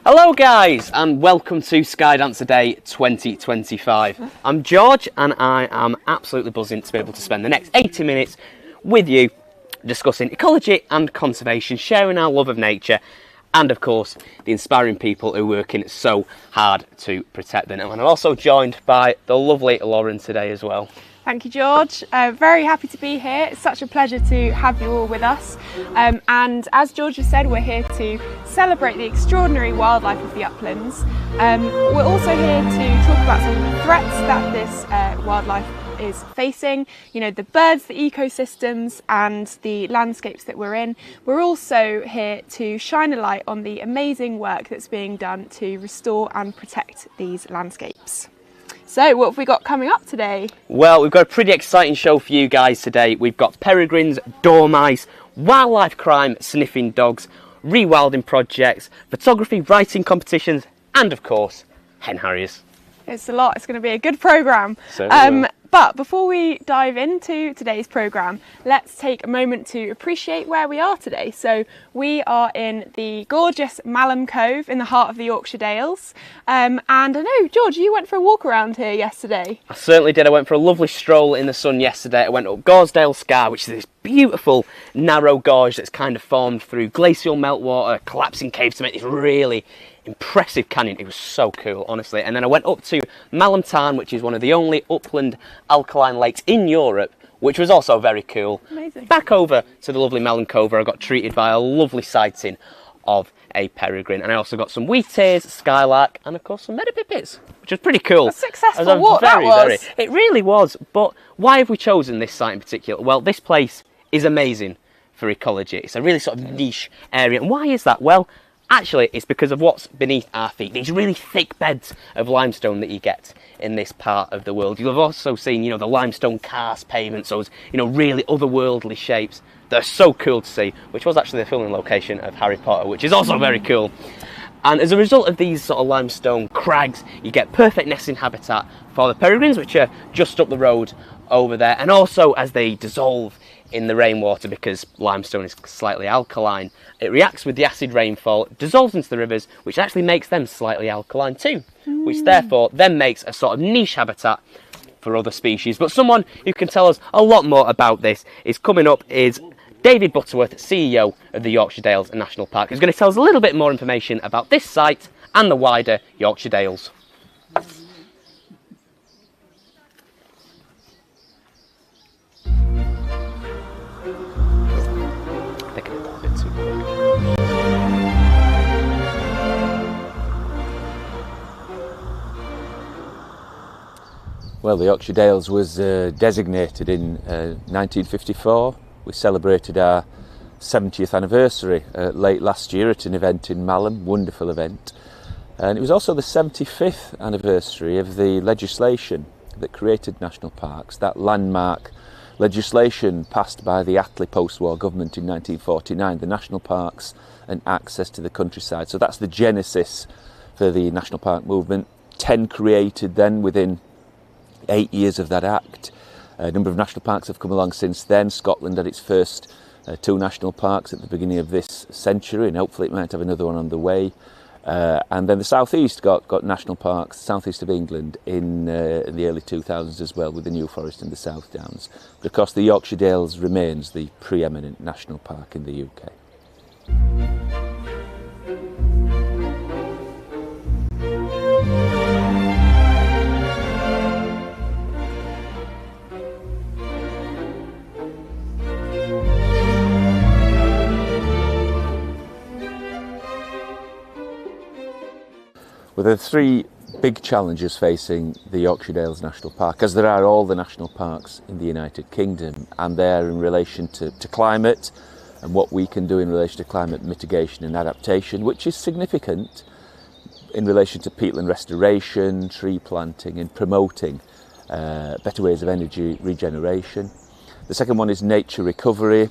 Hello guys and welcome to Skydancer Day 2025. I'm George and I am absolutely buzzing to be able to spend the next 80 minutes with you discussing ecology and conservation, sharing our love of nature and of course the inspiring people who are working so hard to protect them. And I'm also joined by the lovely Lauren today as well. Thank you, George. Very happy to be here. It's such a pleasure to have you all with us. And as George has said, we're here to celebrate the extraordinary wildlife of the uplands. We're also here to talk about some of the threats that this wildlife is facing, you know, the birds, the ecosystems and the landscapes that we're in. We're also here to shine a light on the amazing work that's being done to restore and protect these landscapes. So what have we got coming up today? Well, we've got a pretty exciting show for you guys today. We've got peregrines, dormice, wildlife crime, sniffing dogs, rewilding projects, photography, writing competitions, and of course, hen harriers. It's a lot. It's going to be a good programme. But before we dive into today's programme, let's take a moment to appreciate where we are today. So we are in the gorgeous Malham Cove in the heart of the Yorkshire Dales. And I know, George, you went for a walk around here yesterday. I certainly did. I went for a lovely stroll in the sun yesterday. I went up Goresdale Scar, which is this beautiful narrow gorge that's kind of formed through glacial meltwater, collapsing caves to make this really impressive canyon. It was so cool, honestly. And then I went up to Malham Tarn, which is one of the only upland alkaline lakes in Europe, which was also very cool. Amazing. Back over to the lovely Malham Cove, where I got treated by a lovely sighting of a peregrine. And I also got some wheatears, skylark, and of course some meadowpipits, which was pretty cool. A successful walk that was. It really was. But why have we chosen this site in particular? Well, this place is amazing for ecology. It's a really sort of niche area. And why is that? Well, actually, it's because of what's beneath our feet. These really thick beds of limestone that you get in this part of the world. You'll have also seen, you know, the limestone karst pavements, those, you know, really otherworldly shapes. They're so cool to see, which was actually the filming location of Harry Potter, which is also very cool. And as a result of these sort of limestone crags, you get perfect nesting habitat for the peregrines, which are just up the road over there. And also as they dissolve in the rainwater, because limestone is slightly alkaline, it reacts with the acid rainfall, dissolves into the rivers, which actually makes them slightly alkaline too, which therefore then makes a sort of niche habitat for other species. But someone who can tell us a lot more about this is coming up is David Butterworth, CEO of the Yorkshire Dales National Park, who's going to tell us a little bit more information about this site and the wider Yorkshire Dales. Well, the Yorkshire Dales was designated in 1954. We celebrated our 70th anniversary late last year at an event in Malham, wonderful event. And it was also the 75th anniversary of the legislation that created national parks, that landmark legislation passed by the Attlee post-war government in 1949, the National Parks and Access to the Countryside. So that's the genesis for the national park movement. 10 created then within 8 years of that act. A number of national parks have come along since then. Scotland had its first 2 national parks at the beginning of this century, and hopefully it might have another one on the way. And then the southeast got national parks, southeast of England, in the early 2000s as well, with the New Forest and the South Downs. But of course the Yorkshire Dales remains the preeminent national park in the UK. Well, there are 3 big challenges facing the Yorkshire Dales National Park, as there are all the national parks in the United Kingdom, and they're in relation to climate and what we can do in relation to climate mitigation and adaptation, which is significant in relation to peatland restoration, tree planting and promoting better ways of energy regeneration. The second one is nature recovery.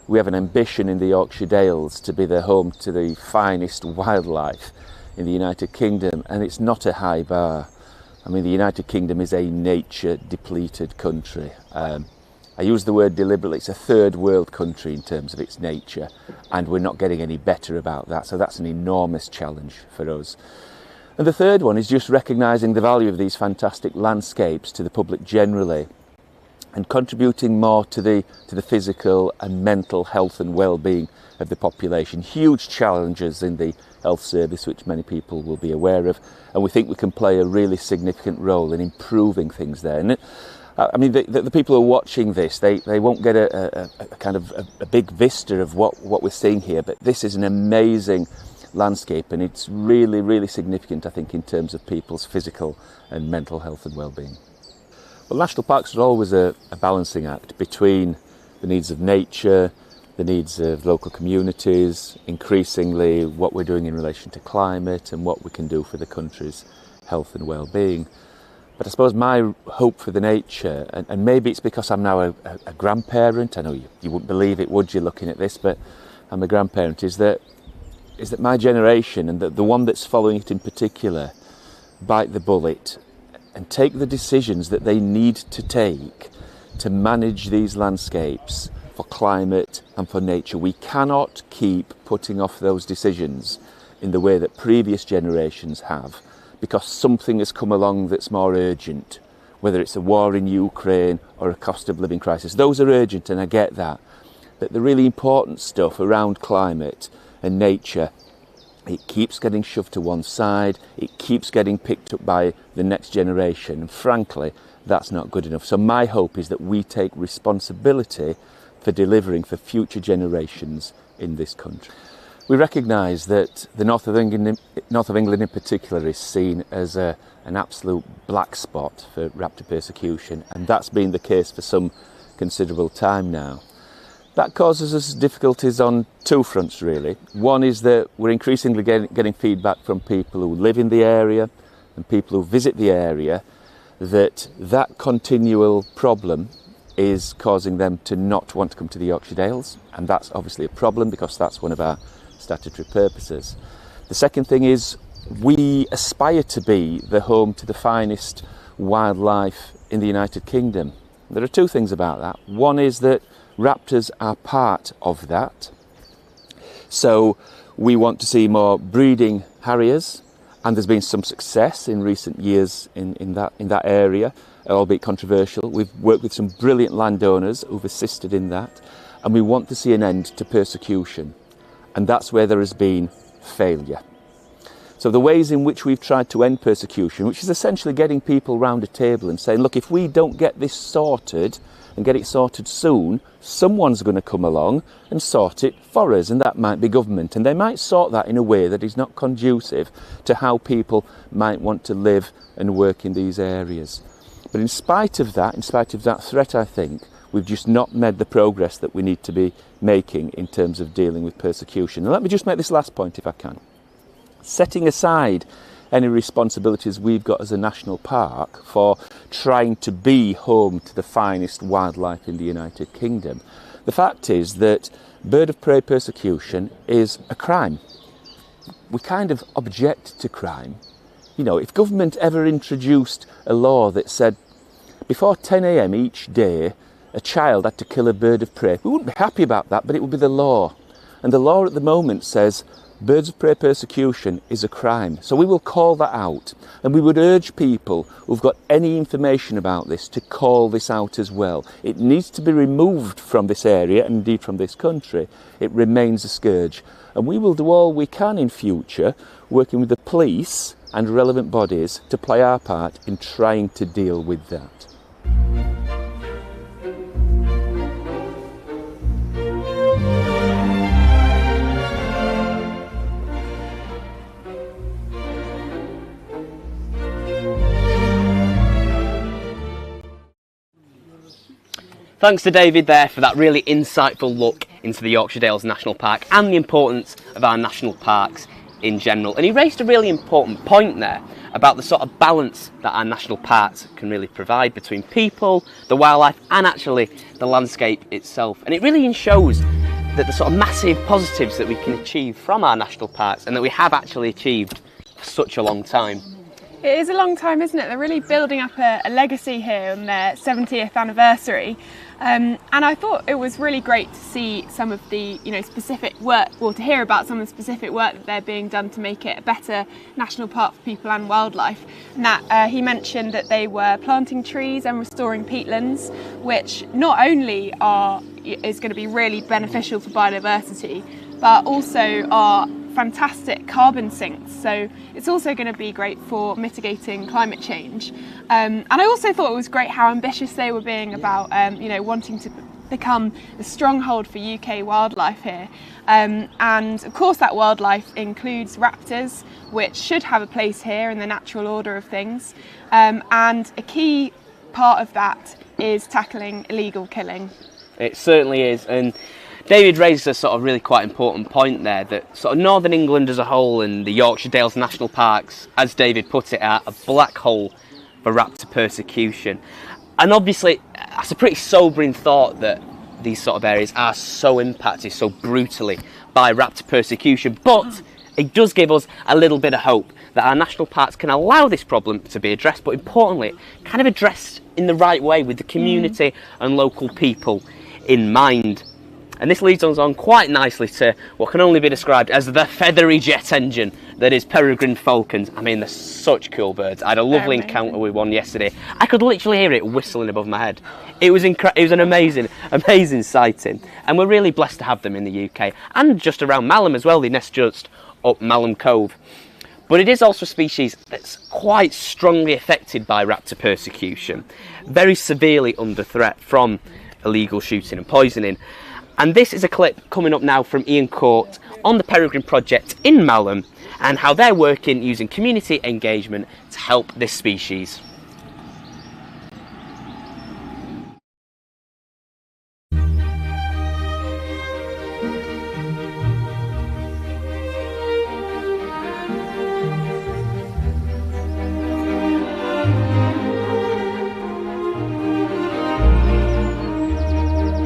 We have an ambition in the Yorkshire Dales to be the home to the finest wildlife in the United Kingdom, and it's not a high bar. I mean, the United Kingdom is a nature depleted country, and I use the word deliberately, it's a third world country in terms of its nature, and we're not getting any better about that, so that's an enormous challenge for us. And the third one is just recognising the value of these fantastic landscapes to the public generally, and contributing more to the physical and mental health and well-being of the population. Huge challenges in the health service, which many people will be aware of, and we think we can play a really significant role in improving things there. And I mean, the people who are watching this, they won't get a kind of a big vista of what we're seeing here, but this is an amazing landscape, and it's really, really significant, I think, in terms of people's physical and mental health and well-being. Well, national parks are always a balancing act between the needs of nature, the needs of local communities, increasingly what we're doing in relation to climate and what we can do for the country's health and well-being. But I suppose my hope for the nature, and maybe it's because I'm now a grandparent, I know you wouldn't believe it, would you, looking at this, but I'm a grandparent, is that my generation, and the one that's following it in particular, bite the bullet and take the decisions that they need to take to manage these landscapes for climate and for nature. We cannot keep putting off those decisions in the way that previous generations have, because something has come along that's more urgent, whether it's a war in Ukraine or a cost of living crisis. Those are urgent, and I get that. But the really important stuff around climate and nature, it keeps getting shoved to one side, it keeps getting picked up by the next generation, and frankly, that's not good enough. So my hope is that we take responsibility for delivering for future generations in this country. We recognise that the north of England in particular is seen as an absolute black spot for raptor persecution, and that's been the case for some considerable time now. That causes us difficulties on two fronts, really. One is that we're increasingly getting feedback from people who live in the area and people who visit the area that continual problem is causing them to not want to come to the Yorkshire Dales, and that's obviously a problem because that's one of our statutory purposes. The second thing is we aspire to be the home to the finest wildlife in the United Kingdom. There are two things about that. One is that raptors are part of that. So we want to see more breeding harriers, and there's been some success in recent years in that area, albeit controversial. We've worked with some brilliant landowners who've assisted in that, and we want to see an end to persecution. And that's where there has been failure. So the ways in which we've tried to end persecution, which is essentially getting people round a table and saying, look, if we don't get this sorted and get it sorted soon, someone's going to come along and sort it for us, and that might be government. And they might sort that in a way that is not conducive to how people might want to live and work in these areas. But in spite of that threat, I think, we've just not made the progress that we need to be making in terms of dealing with persecution. And let me just make this last point if I can. Setting aside any responsibilities we've got as a national park for trying to be home to the finest wildlife in the United Kingdom, the fact is that bird of prey persecution is a crime. We kind of object to crime. You know, if government ever introduced a law that said before 10 a.m. each day a child had to kill a bird of prey, we wouldn't be happy about that, but it would be the law. And the law at the moment says birds of prey persecution is a crime. So we will call that out, and we would urge people who've got any information about this to call this out as well. It needs to be removed from this area, and indeed from this country. It remains a scourge, and we will do all we can in future, working with the police and relevant bodies to play our part in trying to deal with that. Thanks to David there for that really insightful look into the Yorkshire Dales National Park and the importance of our national parks in general. And he raised a really important point there about the sort of balance that our national parks can really provide between people, the wildlife, and actually the landscape itself. And it really shows that the sort of massive positives that we can achieve from our national parks and that we have actually achieved for such a long time. It is a long time, isn't it? They're really building up a legacy here on their 70th anniversary. And I thought it was really great to see some of the specific work, or to hear about some of the specific work that they're being done to make it a better national park for people and wildlife. And that he mentioned that they were planting trees and restoring peatlands, which not only is going to be really beneficial for biodiversity, but also are fantastic carbon sinks, so it's also going to be great for mitigating climate change. And I also thought it was great how ambitious they were being about wanting to become a stronghold for UK wildlife here. And of course that wildlife includes raptors, which should have a place here in the natural order of things. And a key part of that is tackling illegal killing. It certainly is, and David raises a sort of really quite important point there, that sort of Northern England as a whole and the Yorkshire Dales National Parks, as David put it, are a black hole for raptor persecution. And obviously, that's a pretty sobering thought that these sort of areas are so impacted so brutally by raptor persecution, but it does give us a little bit of hope that our national parks can allow this problem to be addressed, but importantly, kind of addressed in the right way with the community and local people in mind. And this leads us on quite nicely to what can only be described as the feathery jet engine that is peregrine falcons. I mean, they're such cool birds. I had a lovely encounter with one yesterday. I could literally hear it whistling above my head. It was an amazing sighting. And we're really blessed to have them in the UK. And just around Malham as well. They nest just up Malham Cove. But it is also a species that's quite strongly affected by raptor persecution. Very severely under threat from illegal shooting and poisoning. And this is a clip coming up now from Ian Court on the Peregrine Project in Malham and how they're working using community engagement to help this species.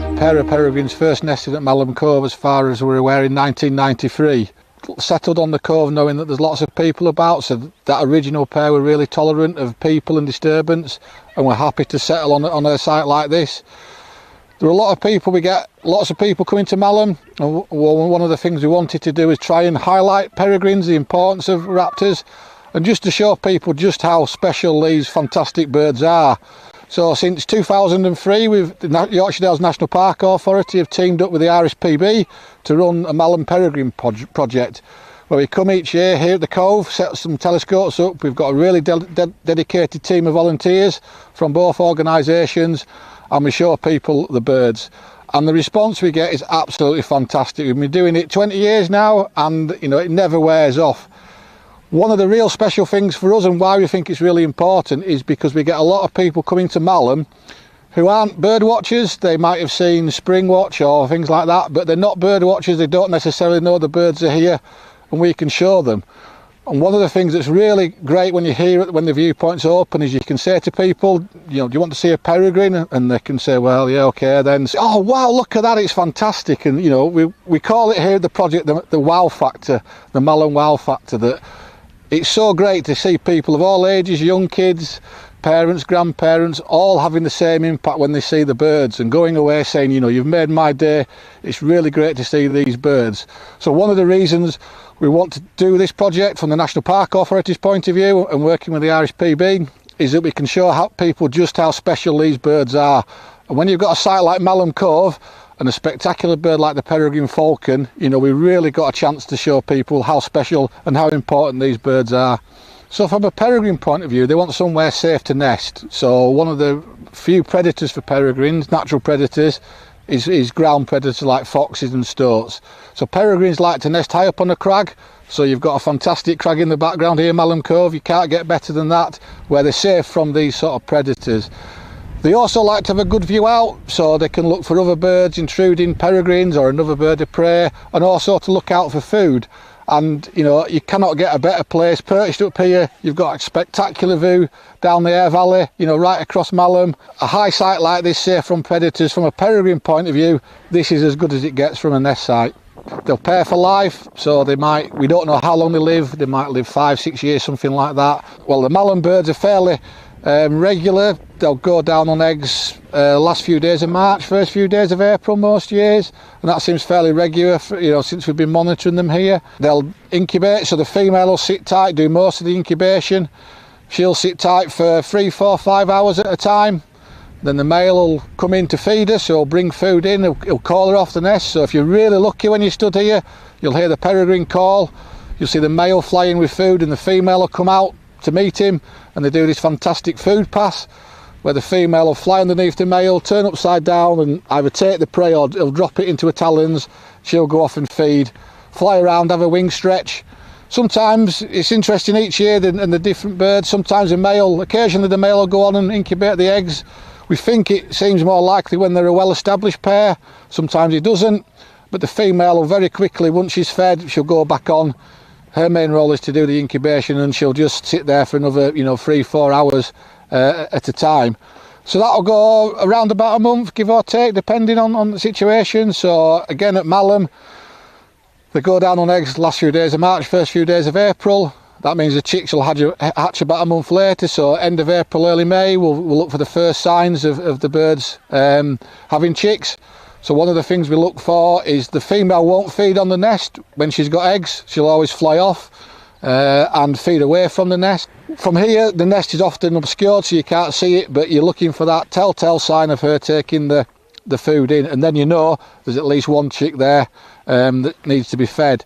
A pair of peregrines first nested at Malham Cove, as far as we're aware, in 1993. Settled on the cove knowing that there's lots of people about, so that original pair were really tolerant of people and disturbance and were happy to settle on a site like this. There are a lot of people, we get lots of people coming to Malham, and one of the things we wanted to do is try and highlight peregrines, the importance of raptors, and just to show people just how special these fantastic birds are. So since 2003, the Yorkshire Dales National Park Authority have teamed up with the RSPB to run a Malham Peregrine project, where we come each year here at the Cove, set some telescopes up. We've got a really dedicated team of volunteers from both organisations, and we show people the birds. And the response we get is absolutely fantastic. We've been doing it 20 years now, and it never wears off. One of the real special things for us, and why we think it's really important, is because we get a lot of people coming to Malham who aren't bird watchers. They might have seen Spring Watch or things like that, but they're not bird watchers. They don't necessarily know the birds are here, and we can show them. And one of the things that's really great when you hear it, when the viewpoint's open, is you can say to people, do you want to see a peregrine? And they can say, well, yeah, okay. Then, oh wow, look at that, it's fantastic. And we call it here at the project the wow factor, the Malham wow factor. That it's so great to see people of all ages, young kids, parents, grandparents, all having the same impact when they see the birds and going away saying, you've made my day. It's really great to see these birds. So one of the reasons we want to do this project from the National Park Authority's point of view and working with the RSPB is that we can show people just how special these birds are. And when you've got a site like Malham Cove and a spectacular bird like the peregrine falcon, we really got a chance to show people how special and how important these birds are. So from a peregrine point of view, they want somewhere safe to nest. So one of the few predators for peregrines, natural predators, is ground predators like foxes and stoats. So peregrines like to nest high up on a crag. So you've got a fantastic crag in the background here, Malham Cove. You can't get better than that, where they're safe from these sort of predators. They also like to have a good view out, so they can look for other birds intruding, peregrines or another bird of prey, and also to look out for food. And you cannot get a better place. Perched up here, you've got a spectacular view down the Aire Valley, right across Malham. A high site like this, safe from predators. From a peregrine point of view, this is as good as it gets from a nest site. They'll pair for life, so we don't know how long they live. They might live 5-6 years, something like that. Well, the Malham birds are fairly Regular, they'll go down on eggs last few days of March, first few days of April most years, and that seems fairly regular, since we've been monitoring them here. They'll incubate, so the female will sit tight, do most of the incubation. She'll sit tight for 3, 4, 5 hours at a time. Then the male will come in to feed her, so he'll bring food in, he'll call her off the nest. So if you're really lucky when you stood here, you'll hear the peregrine call, you'll see the male flying with food, and the female will come out to meet him, and they do this fantastic food pass where the female will fly underneath the male, turn upside down and either take the prey or he'll drop it into her talons. She'll go off and feed, fly around, have a wing stretch. Sometimes it's interesting each year and the different birds. Sometimes occasionally the male will go on and incubate the eggs. We think it seems more likely when they're a well-established pair. Sometimes it doesn't, but the female will very quickly, once she's fed, she'll go back on. Her main role is to do the incubation, and she'll just sit there for another 3, 4 hours at a time. So that'll go around about a month, give or take, depending on the situation. So again at Malham, they go down on eggs last few days of March, first few days of April. That means the chicks will hatch about a month later, so end of April, early May, we'll look for the first signs of the birds having chicks. So one of the things we look for is the female won't feed on the nest when she's got eggs. She'll always fly off and feed away from the nest. From here, the nest is often obscured, so you can't see it, but you're looking for that telltale sign of her taking the food in, and then you know there's at least one chick there that needs to be fed.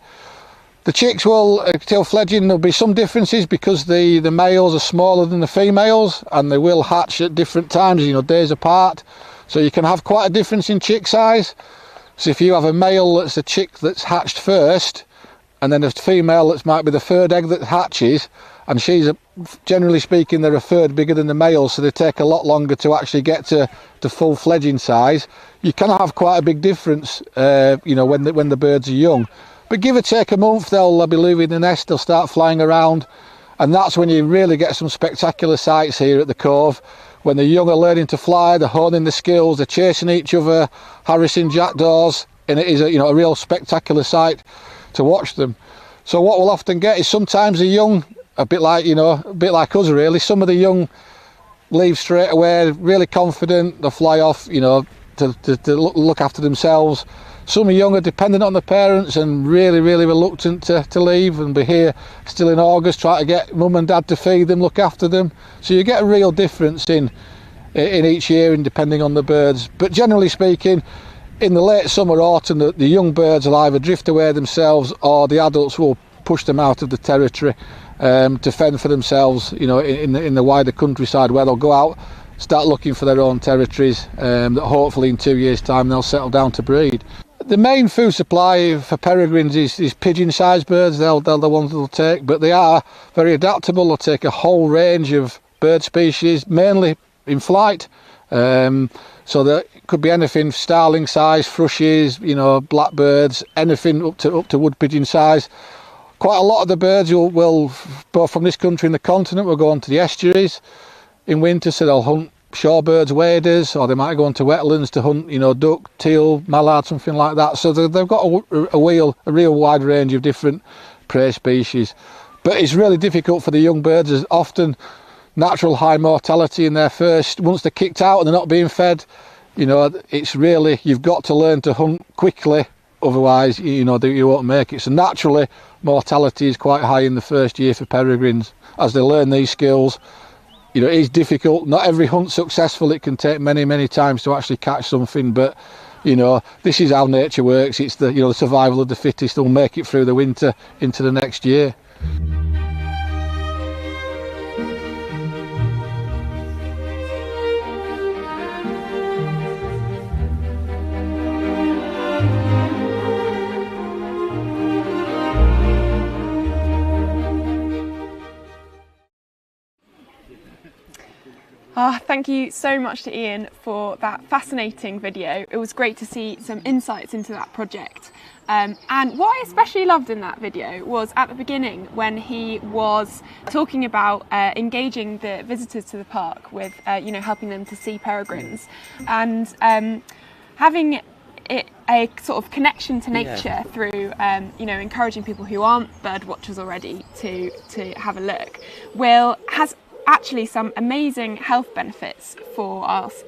The chicks will, till fledging, there'll be some differences because the males are smaller than the females, and they will hatch at different times, days apart. So you can have quite a difference in chick size. So if you have a male that's a chick that's hatched first, and then a female that might be the third egg that hatches, and generally speaking, they're a third bigger than the male, so they take a lot longer to actually get to full fledging size. You can have quite a big difference, when the birds are young. But give or take a month, they'll be leaving the nest, they'll start flying around, and that's when you really get some spectacular sights here at the Cove. When the young are learning to fly, they're honing the skills, they're chasing each other, harassing jackdaws, and it is a real spectacular sight to watch them. So what we'll often get is sometimes the young, a bit like us really, some of the young leave straight away, really confident, they'll fly off, to look after themselves. Some are younger, dependent on the parents, and really, really reluctant to leave and be here still in August, trying to get mum and dad to feed them, look after them. So you get a real difference in each year, and depending on the birds. But generally speaking, in the late summer, autumn, the young birds will either drift away themselves, or the adults will push them out of the territory to fend for themselves, in the wider countryside, where they'll go out, start looking for their own territories, that hopefully in 2 years' time they'll settle down to breed. The main food supply for peregrines is pigeon-sized birds. They're the ones they'll take, but they are very adaptable. They'll take a whole range of bird species, mainly in flight. So there could be anything starling size, thrushes, blackbirds, anything up to wood pigeon size. Quite a lot of the birds will both from this country and the continent will go on to the estuaries in winter, so they'll hunt shorebirds, waders, or they might go into wetlands to hunt, duck, teal, mallard, something like that. So they've got a real wide range of different prey species. But it's really difficult for the young birds, as often natural high mortality in their first, once they're kicked out and they're not being fed, it's really, you've got to learn to hunt quickly, otherwise, you won't make it. So naturally, mortality is quite high in the first year for peregrines as they learn these skills. It is difficult. Not every hunt's successful. It can take many, many times to actually catch something. But this is how nature works. It's the survival of the fittest will make it through the winter into the next year. Thank you so much to Ian for that fascinating video. It was great to see some insights into that project. And what I especially loved in that video was at the beginning when he was talking about engaging the visitors to the park with, helping them to see peregrines, and having a sort of connection to nature through, encouraging people who aren't bird watchers already to have a look. Has actually some amazing health benefits for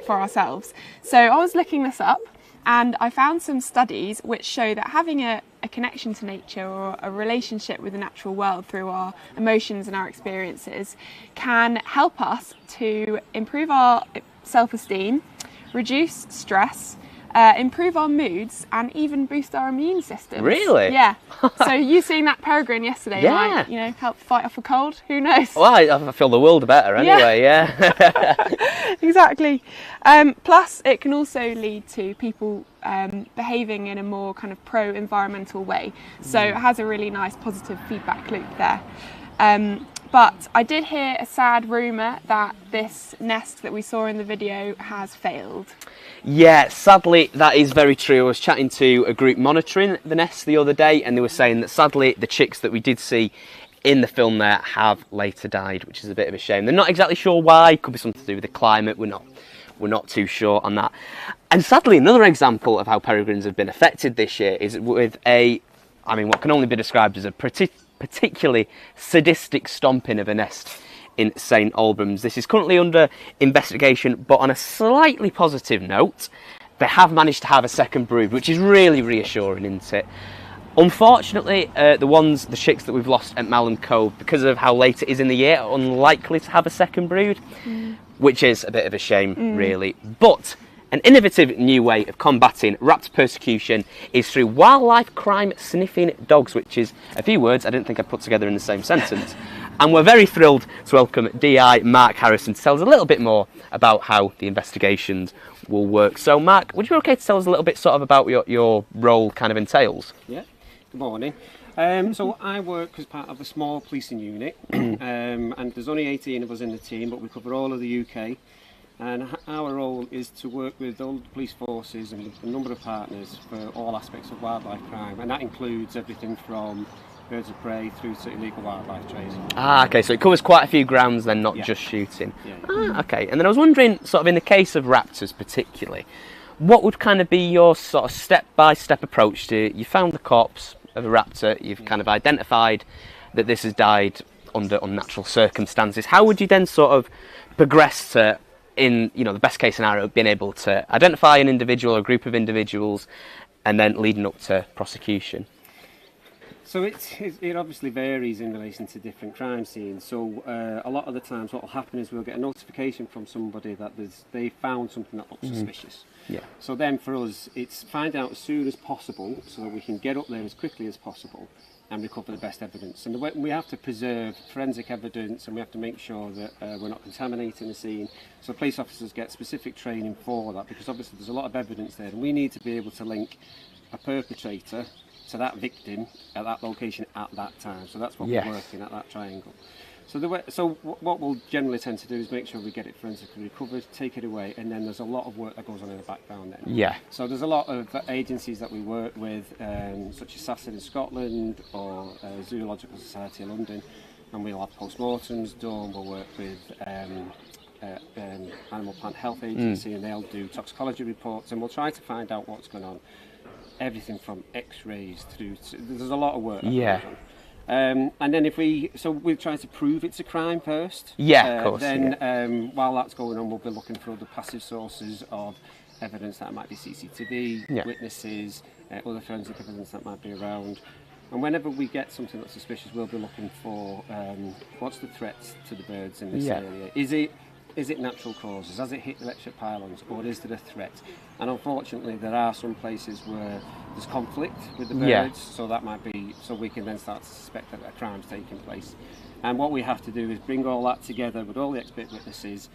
ourselves. So I was looking this up, and I found some studies which show that having a connection to nature, or a relationship with the natural world through our emotions and our experiences, can help us to improve our self-esteem, reduce stress, improve our moods, and even boost our immune system. Really? Yeah. So you seeing that peregrine yesterday might, help fight off a cold. Who knows? Well, I feel the world better anyway. Yeah. Exactly. Plus, it can also lead to people behaving in a more kind of pro-environmental way. So it has a really nice positive feedback loop there. But I did hear a sad rumour that this nest that we saw in the video has failed. Yeah, sadly that is very true. I was chatting to a group monitoring the nest the other day, and they were saying that sadly the chicks that we did see in the film there have later died, which is a bit of a shame. They're not exactly sure why. Could be something to do with the climate. We're not too sure on that. And sadly, another example of how peregrines have been affected this year is with what can only be described as a particularly sadistic stomping of a nest in St Albans. This is currently under investigation, but on a slightly positive note, they have managed to have a second brood, which is really reassuring, isn't it? Unfortunately, the chicks that we've lost at Malham Cove, because of how late it is in the year, are unlikely to have a second brood, which is a bit of a shame, really. But an innovative new way of combating raptor persecution is through wildlife crime sniffing dogs, which is a few words I didn't think I'd put together in the same sentence. And we're very thrilled to welcome DI Mark Harrison to tell us a little bit more about how the investigations will work. So Mark, would you be okay to tell us a little bit sort of about your role kind of entails? Yeah, good morning. So I work as part of a small policing unit, and there's only 18 of us in the team, but we cover all of the UK. And our role is to work with all the police forces and a number of partners for all aspects of wildlife crime, and that includes everything from birds of prey through to illegal wildlife trade. Okay, so it covers quite a few grounds then, not just shooting. Okay, and then I was wondering, sort of in the case of raptors particularly, what would kind of be your sort of step-by-step approach to, you found the corpse of a raptor, you've kind of identified that this has died under unnatural circumstances, how would you then sort of progress to, in the best case scenario, being able to identify an individual or a group of individuals and then leading up to prosecution? So it obviously varies in relation to different crime scenes. So a lot of the times what will happen is we'll get a notification from somebody that they found something that looks suspicious. Yeah. So then for us, it's find out as soon as possible so that we can get up there as quickly as possible and recover the best evidence. And we have to preserve forensic evidence, and we have to make sure that we're not contaminating the scene. So police officers get specific training for that, because obviously there's a lot of evidence there, and we need to be able to link a perpetrator to that victim at that location at that time. So that's what we're working at, that triangle. So what we'll generally tend to do is make sure we get it forensically recovered, take it away, and then there's a lot of work that goes on in the background then. Yeah. So there's a lot of agencies that we work with, such as SASID in Scotland or Zoological Society of London, and we'll have post-mortems done. We'll work with Animal Plant Health Agency, and they'll do toxicology reports, and we'll try to find out what's going on. Everything from X-rays through to, there's a lot of work that goes on. And then we'll try to prove it's a crime first. Yeah, of course. Then while that's going on, we'll be looking for other passive sources of evidence that might be CCTV, witnesses, other forensic evidence that might be around. And whenever we get something that's suspicious, we'll be looking for what's the threat to the birds in this area. Is it natural causes? Has it hit electric pylons, or is there a threat? And unfortunately, there are some places where there's conflict with the birds, so that might be, so we can then start to suspect that a crime's taking place. And what we have to do is bring all that together with all the expert witnesses,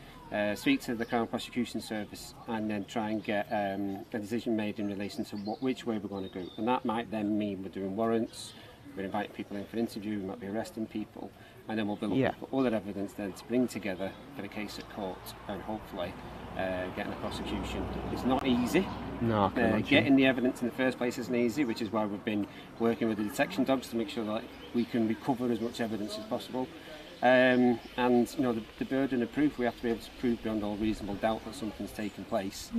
speak to the Crown Prosecution Service, and then try and get a decision made in relation to which way we're going to go. And that might then mean we're doing warrants, we're inviting people in for an interview, we might be arresting people, and then we'll be looking for other evidence then to bring together for the case at court, and hopefully getting a prosecution. It's not easy. No, getting the evidence in the first place isn't easy, which is why we've been working with the detection dogs to make sure that we can recover as much evidence as possible. And the burden of proof, we have to be able to prove beyond all reasonable doubt that something's taken place.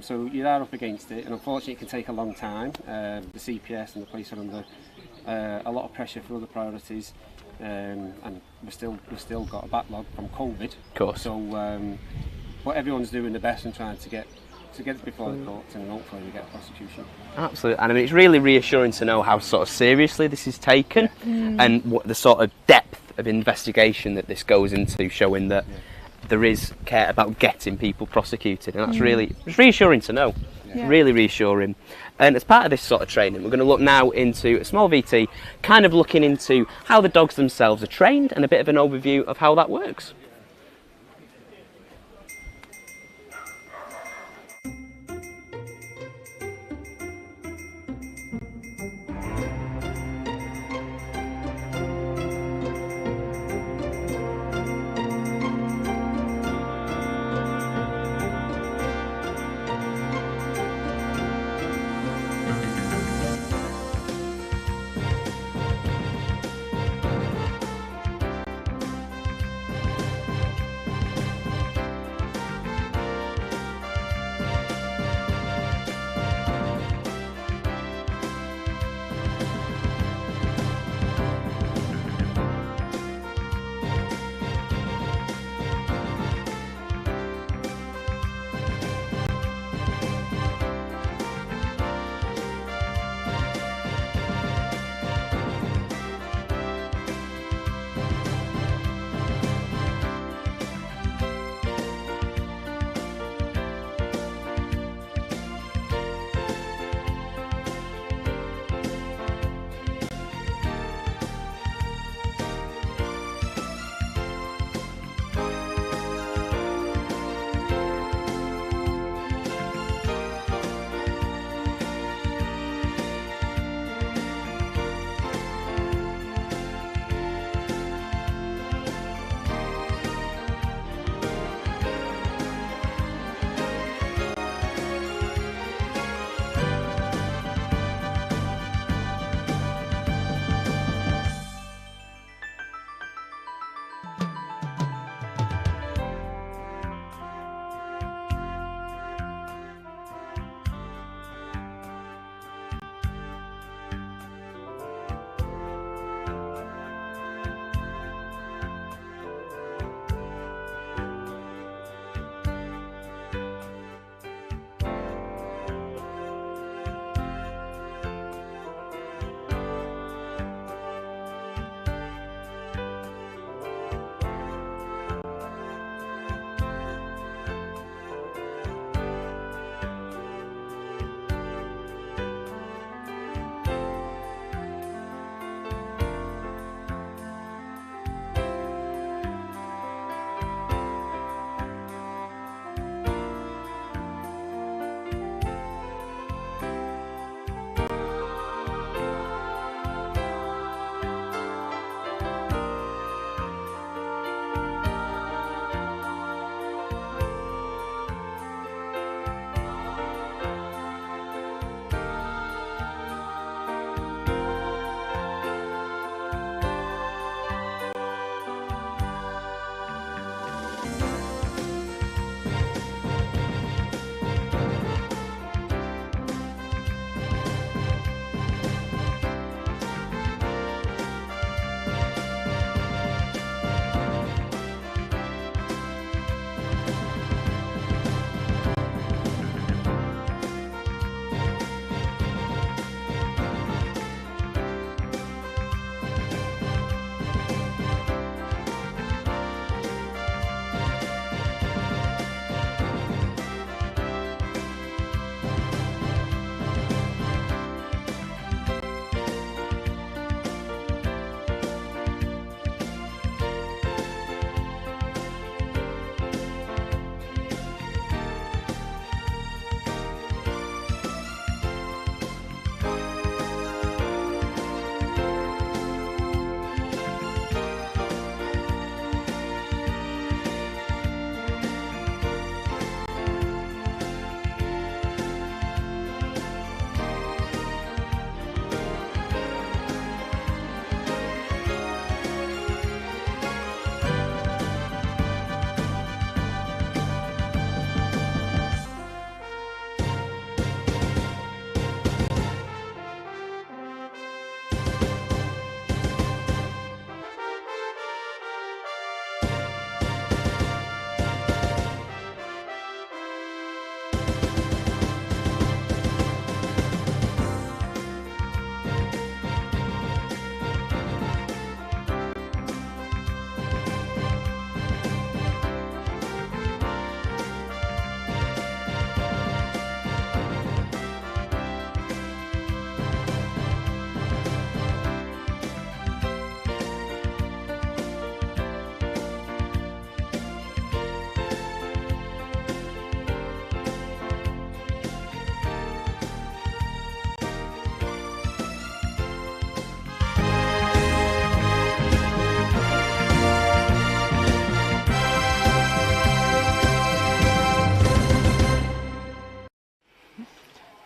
So you are up against it, and unfortunately it can take a long time. The CPS and the police are under a lot of pressure for other priorities. and we've still got a backlog from COVID. Of course. So, but everyone's doing the best and trying to get it before the courts, and hopefully we get prosecution. Absolutely, and I mean it's really reassuring to know how sort of seriously this is taken, and what the sort of depth of investigation that this goes into, showing that there is care about getting people prosecuted, and that's really it's reassuring to know. Yeah. Really reassuring. And as part of this sort of training, we're going to look now into a small VT, kind of looking into how the dogs themselves are trained and a bit of an overview of how that works.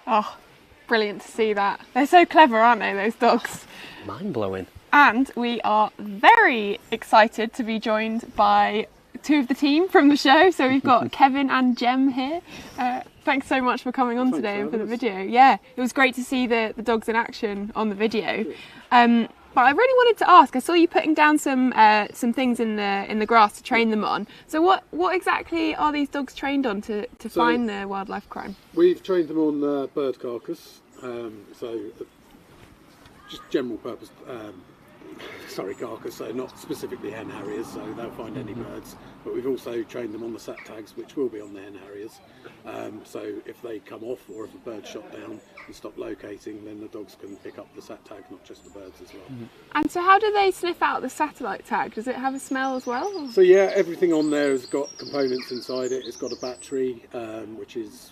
Oh, brilliant to see that. They're so clever, aren't they, those dogs? Mind-blowing. And we are very excited to be joined by two of the team from the show. So we've got Kevin and Jem here. Thanks so much for coming on today and for the video. Yeah, it was great to see the dogs in action on the video. But I really wanted to ask, I saw you putting down some things in the grass to train them on. So what exactly are these dogs trained on to find the wildlife crime? We've trained them on bird carcass, just general purpose carcass, so not specifically hen harriers, so they'll find any birds. But we've also trained them on the sat tags, which will be on the hen harriers. So if they come off, or if a bird's shot down and stop locating, then the dogs can pick up the sat tag, not just the birds as well. And so how do they sniff out the satellite tag? Does it have a smell as well? Or? So yeah, everything on there has got components inside it. It's got a battery, which is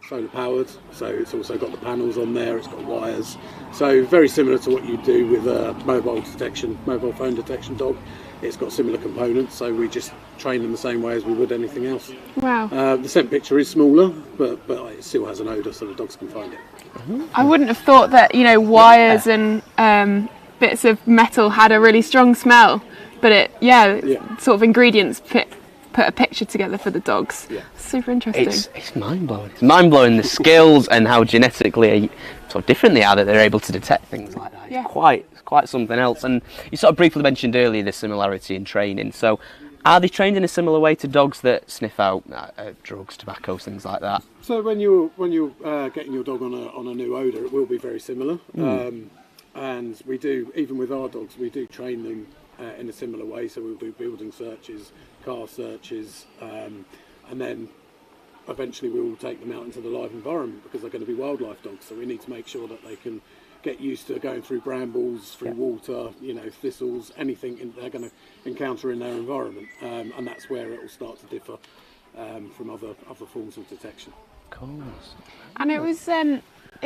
solar powered, so it's also got the panels on there, it's got wires, so very similar to what you do with a mobile phone detection dog. It's got similar components, so we just train them the same way as we would anything else. Wow. The scent picture is smaller, but it still has an odour, so the dogs can find it. I wouldn't have thought that, you know, wires and bits of metal had a really strong smell, but sort of ingredients put a picture together for the dogs. Yeah. Super interesting. It's mind-blowing. It's mind-blowing, the skills and how genetically sort of different they are, that they're able to detect things like that. Yeah. It's quite something else. And you sort of briefly mentioned earlier the similarity in training. So are they trained in a similar way to dogs that sniff out drugs, tobacco, things like that? So when you're getting your dog on a new odour, it will be very similar. And we do, even with our dogs, we do train them in a similar way. So we'll do building searches, car searches, and then eventually we will take them out into the live environment, because they're going to be wildlife dogs. So we need to make sure that they can get used to going through brambles, through water, thistles, anything they're going to encounter in their environment, and that's where it will start to differ from other forms of detection. Of course. And it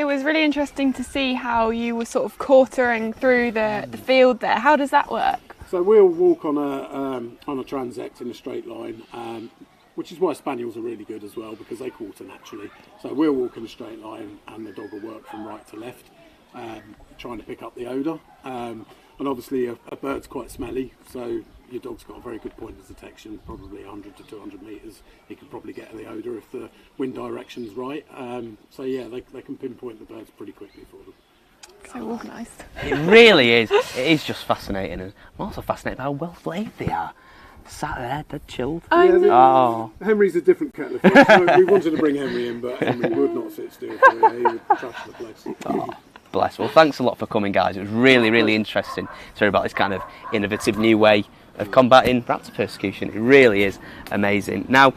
was really interesting to see how you were sort of quartering through the field there. How does that work? So we'll walk on a transect in a straight line, which is why spaniels are really good as well, because they quarter naturally. So we'll walk in a straight line and the dog will work from right to left, trying to pick up the odour. And obviously a bird's quite smelly, so your dog's got a very good point of detection, probably 100 to 200 metres. He can probably get the odour if the wind direction's right. So yeah, they can pinpoint the birds pretty quickly for them. So organised. It really is. It is just fascinating, and I'm also fascinated by how well played they are. Sat there, they're chilled. Henry's a different kettle of fish. So we wanted to bring Henry in, but Henry would not sit still. He would trash the place. Bless. Well, thanks a lot for coming, guys. It was really, really interesting to hear about this kind of innovative new way of combating raptor persecution. It really is amazing. Now,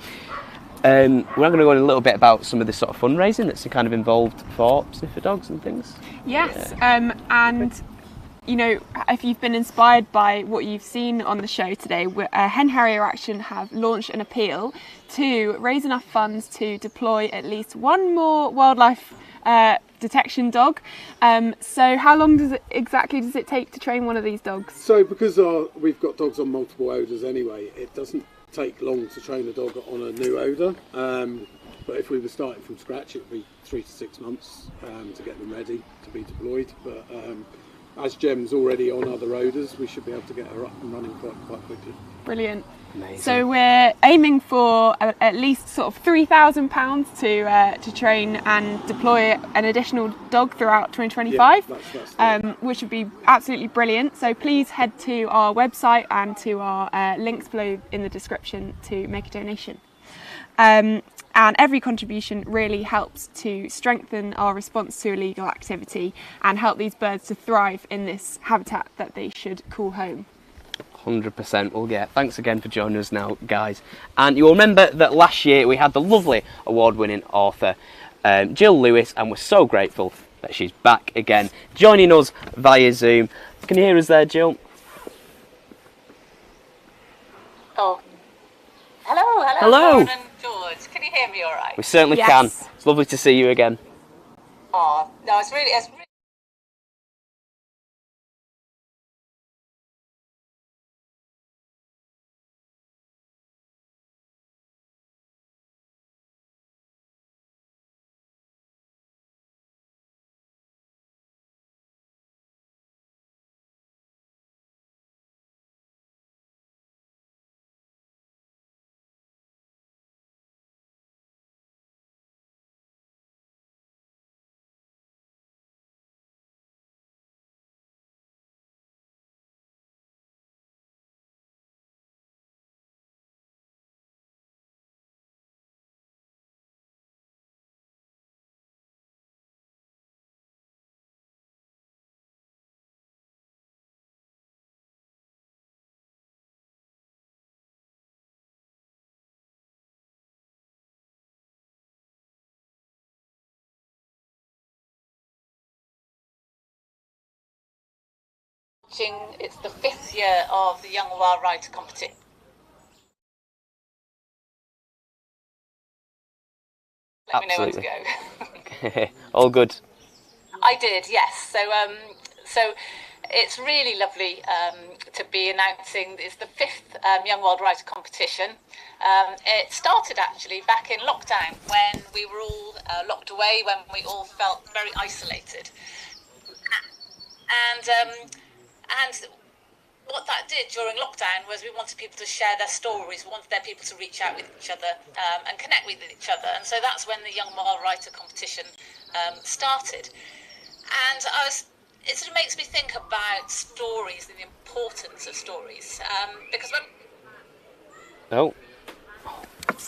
we're going to go on a little bit about some of the sort of fundraising that's kind of involved for sniffer dogs and things. Yes, and you know, if you've been inspired by what you've seen on the show today, Hen Harrier Action have launched an appeal to raise enough funds to deploy at least one more wildlife detection dog. So how long exactly does it take to train one of these dogs? So because we've got dogs on multiple odours anyway, it doesn't take long to train a dog on a new odour. But if we were starting from scratch, it would be 3 to 6 months to get them ready to be deployed. But as Jem's already on other odours, we should be able to get her up and running quite quickly. Brilliant. Amazing. So we're aiming for at least sort of £3,000 to train and deploy an additional dog throughout 2025, which would be absolutely brilliant. So please head to our website and to our links below in the description to make a donation. And every contribution really helps to strengthen our response to illegal activity and help these birds to thrive in this habitat that they should call home. 100%. Well, yeah, thanks again for joining us now, guys. And you'll remember that last year we had the lovely award-winning author Jill Lewis, and we're so grateful that she's back again, joining us via Zoom. Can you hear us there, Jill? Oh, hello, Hello. Lauren and George. Can you hear me all right? We certainly can. It's lovely to see you again. Oh, no, it's really It's the 5th year of the Young Wild Writer competition. Let me know when to go. All good. I did, yes. So it's really lovely to be announcing it's the 5th Young Wild Writer competition. It started actually back in lockdown when we were all locked away, when we all felt very isolated. And what that did during lockdown was we wanted people to share their stories. We wanted their people to reach out with each other and connect with each other. And so that's when the Young Wild Writer competition started. And it sort of makes me think about stories and the importance of stories. Because when...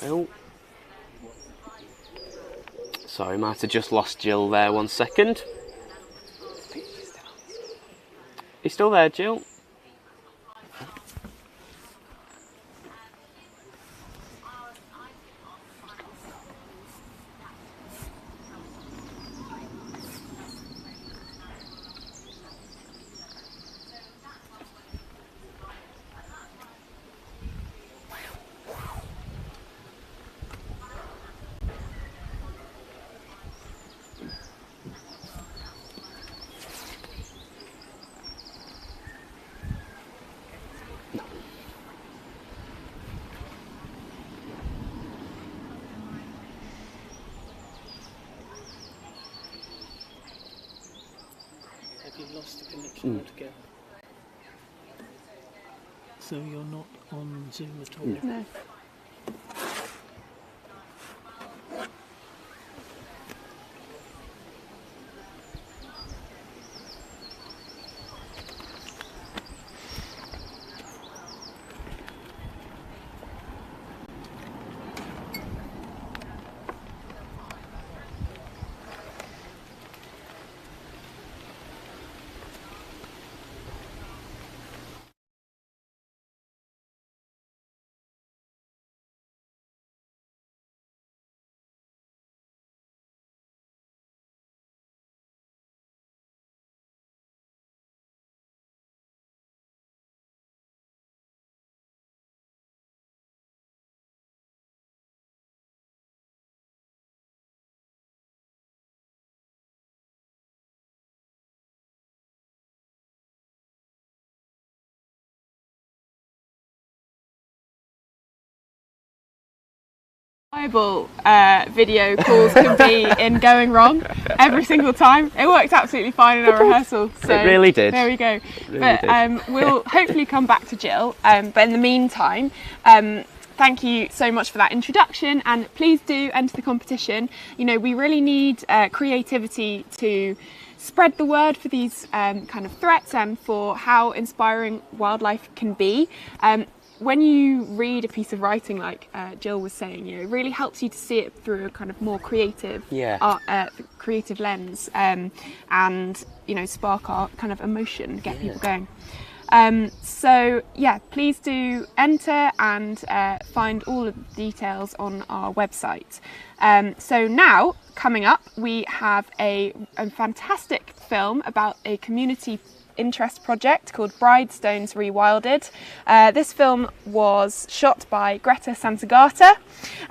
Oh. Sorry, might have just lost Jill there 1 second. You still there, Jill? Have you lost the connection altogether? So you're not on Zoom at all? No. Video calls can be in going wrong every single time. It worked absolutely fine in our rehearsal. So it really did. There we go. Really We'll hopefully come back to Jill. But in the meantime, thank you so much for that introduction, and please do enter the competition. You know, we really need creativity to spread the word for these kind of threats and for how inspiring wildlife can be. When you read a piece of writing, like Jill was saying, you know, it really helps you to see it through a kind of more creative, creative lens, and you know, spark our kind of emotion, get people going. So yeah, please do enter and find all of the details on our website. So now, coming up, we have a fantastic film about a community interest project called Bridestones Rewilded. This film was shot by Greta Santagata,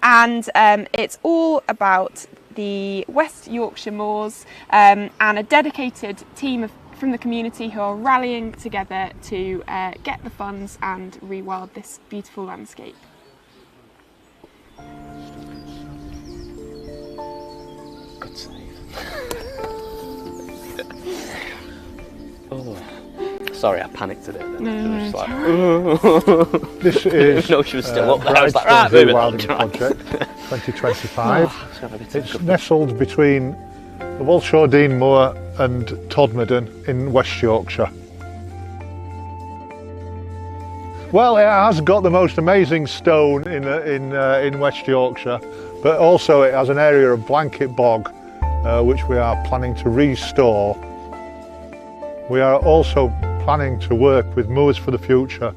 and it's all about the West Yorkshire moors and a dedicated team from the community who are rallying together to get the funds and rewild this beautiful landscape. Good save. Oh, sorry, I panicked a bit then. No, This is no, she was still up there. I was like, Bridestones right, Rewilding Project 2025. It's nestled between the Walshaw Moor and Todmorden in West Yorkshire. Well, it has got the most amazing stone in West Yorkshire, but also it has an area of blanket bog which we are planning to restore. We are also planning to work with Moors for the Future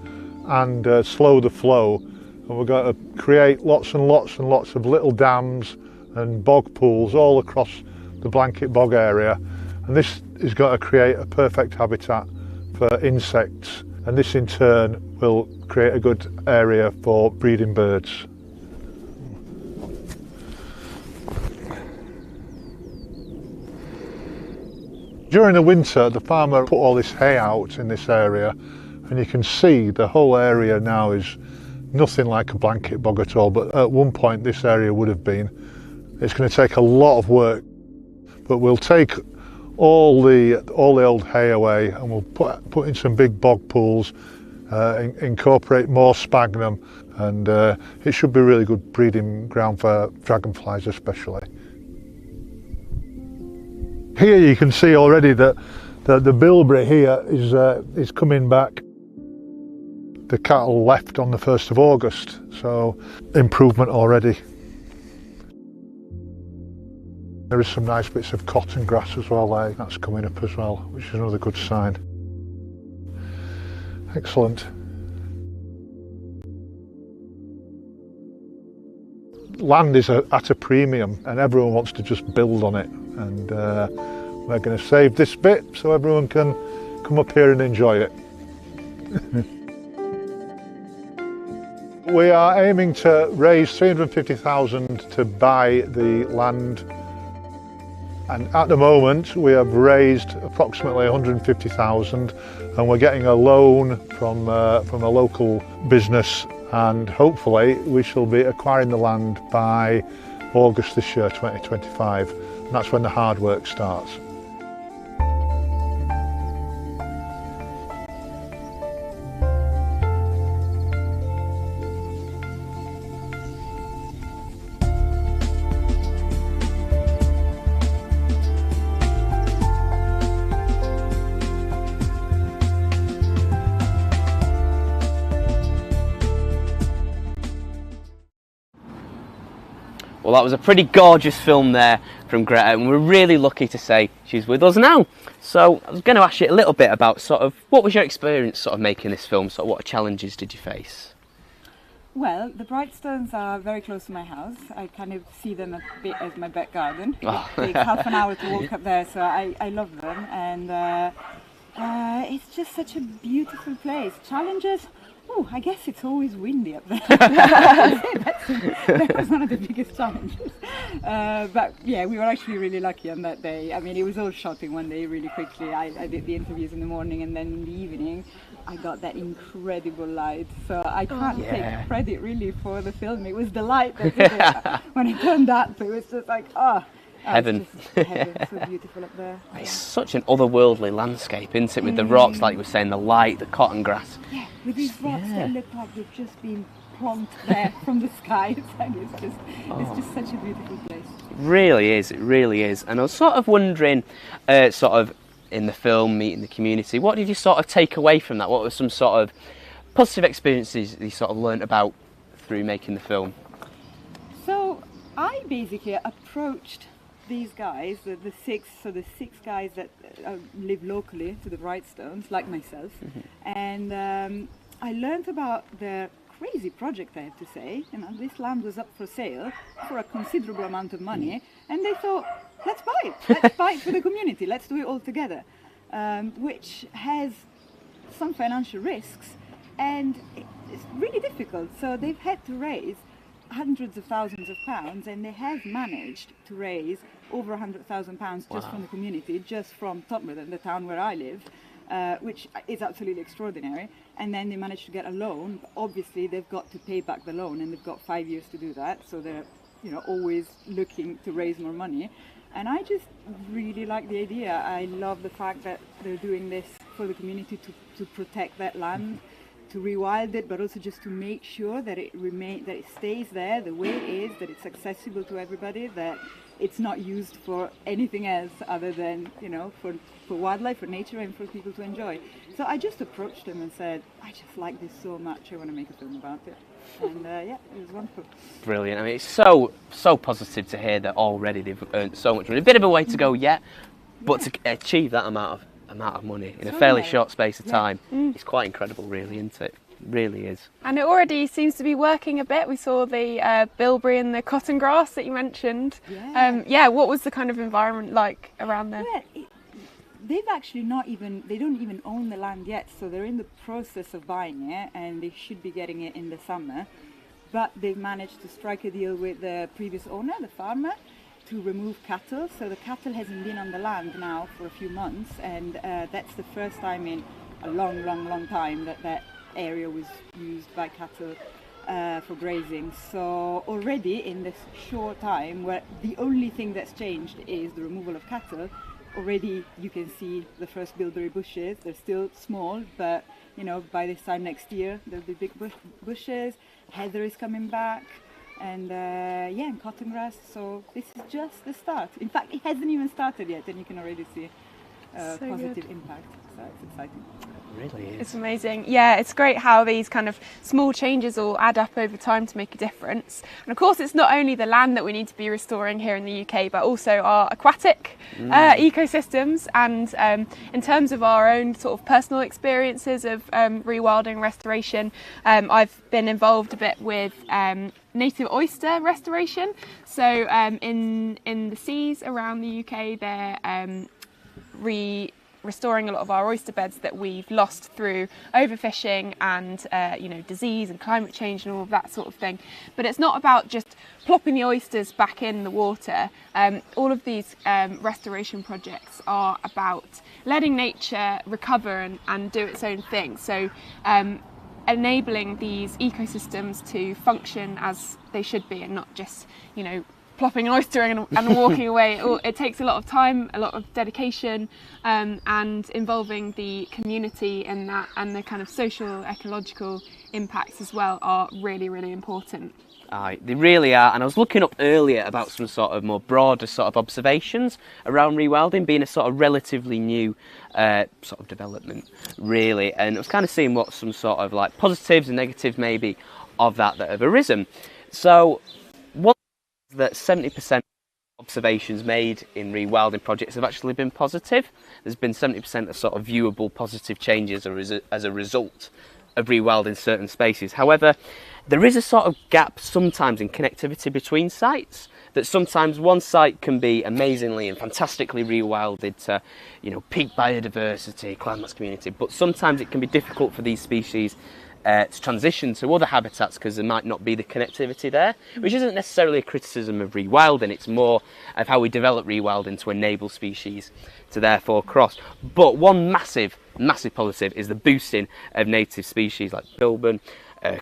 and Slow the Flow, and we're going to create lots and lots and lots of little dams and bog pools all across the blanket bog area, and this is going to create a perfect habitat for insects, and this in turn will create a good area for breeding birds. During the winter, the farmer put all this hay out in this area, and you can see the whole area now is nothing like a blanket bog at all, but at one point this area would have been. It's going to take a lot of work, but we'll take all the old hay away, and we'll put in some big bog pools, incorporate more sphagnum, and it should be a really good breeding ground for dragonflies especially. Here you can see already that the bilberry here is coming back. The cattle left on the 1st of August, so improvement already. There is some nice bits of cotton grass as well there, that's coming up as well, which is another good sign. Excellent. Land is at a premium and everyone wants to just build on it, and we're going to save this bit so everyone can come up here and enjoy it. We are aiming to raise 350,000 to buy the land, and at the moment we have raised approximately 150,000, and we're getting a loan from a local business, and hopefully we shall be acquiring the land by August this year, 2025, and that's when the hard work starts. Well, that was a pretty gorgeous film there from Greta, and we're really lucky to say she's with us now. So I was going to ask you a little bit about sort of what was your experience sort of making this film, sort of what challenges did you face? Well, the Brightstones are very close to my house. I kind of see them a bit as my back garden. Oh. It takes half an hour to walk up there, so I love them, and it's just such a beautiful place. Challenges? Oh, I guess it's always windy up there. That was one of the biggest challenges. But yeah, we were actually really lucky on that day. I mean, it was all shot in one day really quickly. I did the interviews in the morning, and then in the evening I got that incredible light. So I can't take credit really for the film. It was the light that did it. When it turned up, it was just like, Heaven. It's just heaven. So beautiful up there. It's such an otherworldly landscape, isn't it? With the rocks, like you were saying, the light, the cotton grass. Yeah, with these rocks that look like they've just been plonked there from the sky. It's just such a beautiful place. It really is, it really is. And I was sort of wondering, sort of in the film, meeting the community, what did you sort of take away from that? What were some sort of positive experiences you sort of learnt about through making the film? So I basically approached these guys, the six guys that live locally to the Brightstones, like myself, and I learned about their crazy project, I have to say. You know, this land was up for sale for a considerable amount of money, and they thought, let's buy it. Let's buy it for the community. Let's do it all together, which has some financial risks, and it's really difficult. So they've had to raise hundreds of thousands of pounds, and they have managed to raise over £100,000 just from the community, just from Totmerton, the town where I live, which is absolutely extraordinary. And then they managed to get a loan. Obviously they've got to pay back the loan, and they've got 5 years to do that, so they're always looking to raise more money. And I just really like the idea. I love the fact that they're doing this for the community to protect that land, to rewild it, but also just to make sure that it stays there the way it is, that it's accessible to everybody, that it's not used for anything else other than, for wildlife, for nature, and for people to enjoy. So I just approached them and said, I just like this so much, I want to make a film about it. And it was wonderful. Brilliant. I mean, it's so positive to hear that already they've earned so much money. A bit of a way to go yet, but to achieve that amount of money in a fairly short space of time, it's quite incredible, really, isn't it? It really is. And it already seems to be working a bit. We saw the bilberry and the cotton grass that you mentioned. What was the kind of environment like around there? Yeah, they've actually they don't even own the land yet, so they're in the process of buying it, and they should be getting it in the summer. But they've managed to strike a deal with the previous owner, the farmer, to remove cattle. So the cattle hasn't been on the land now for a few months, and that's the first time in a long time that area was used by cattle for grazing. So already in this short time, where the only thing that's changed is the removal of cattle, already you can see the first bilberry bushes. They're still small, but you know, by this time next year there'll be big bushes. Heather is coming back, and and cotton grass. So this is just the start. In fact, it hasn't even started yet, and you can already see positive impact. So it's exciting. It really is. It's amazing. Yeah, it's great how these kind of small changes all add up over time to make a difference. And of course, it's not only the land that we need to be restoring here in the UK, but also our aquatic ecosystems. And in terms of our own sort of personal experiences of rewilding restoration, I've been involved a bit with native oyster restoration. So in the seas around the UK, they're restoring a lot of our oyster beds that we've lost through overfishing and disease and climate change and all of that sort of thing. But it's not about just plopping the oysters back in the water. All of these restoration projects are about letting nature recover and do its own thing. So enabling these ecosystems to function as they should be, and not just plopping an oyster and walking away. It takes a lot of time, a lot of dedication, and involving the community in that, and the kind of social, ecological impacts as well are really, really important. They really are, and I was looking up earlier about some sort of more broader sort of observations around rewilding being a sort of relatively new sort of development, really, and I was kind of seeing what some sort of like positives and negatives maybe of that have arisen. So one that 70% observations made in rewilding projects have actually been positive. There's been 70% of sort of viewable positive changes as a result of rewilding certain spaces. However, there is a sort of gap sometimes in connectivity between sites, that sometimes one site can be amazingly and fantastically rewilded to, peak biodiversity, climax community, but sometimes it can be difficult for these species to transition to other habitats because there might not be the connectivity there, which isn't necessarily a criticism of rewilding, it's more of how we develop rewilding to enable species to therefore cross. But one massive positive is the boosting of native species like bilburn,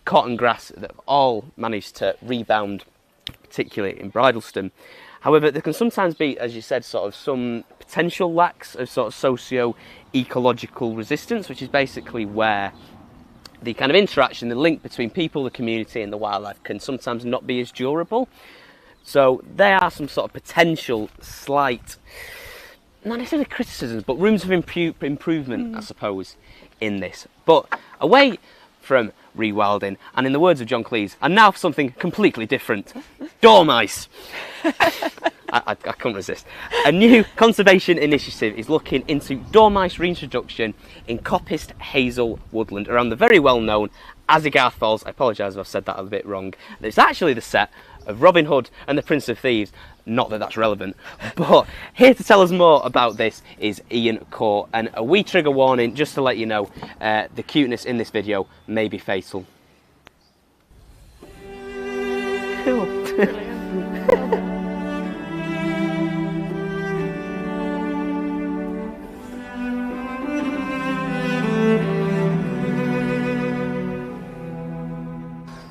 cotton grass, that have all managed to rebound, particularly in Bridlestone. However, there can sometimes be, as you said, sort of some potential lacks of sort of socio-ecological resistance, which is basically where the kind of interaction, the link between people, the community and the wildlife can sometimes not be as durable. So there are some sort of potential slight, not necessarily criticisms, but rooms of improvement, I suppose, in this. But away from rewilding, and in the words of John Cleese, and now for something completely different, dormice. I couldn't resist. A new conservation initiative is looking into dormice reintroduction in coppiced hazel woodland around the very well known Azzigarth Falls. I apologise if I've said that a bit wrong. It's actually the set of Robin Hood and the Prince of Thieves. Not that that's relevant, but here to tell us more about this is Ian Court, and a wee trigger warning just to let you know the cuteness in this video may be fatal. Cool.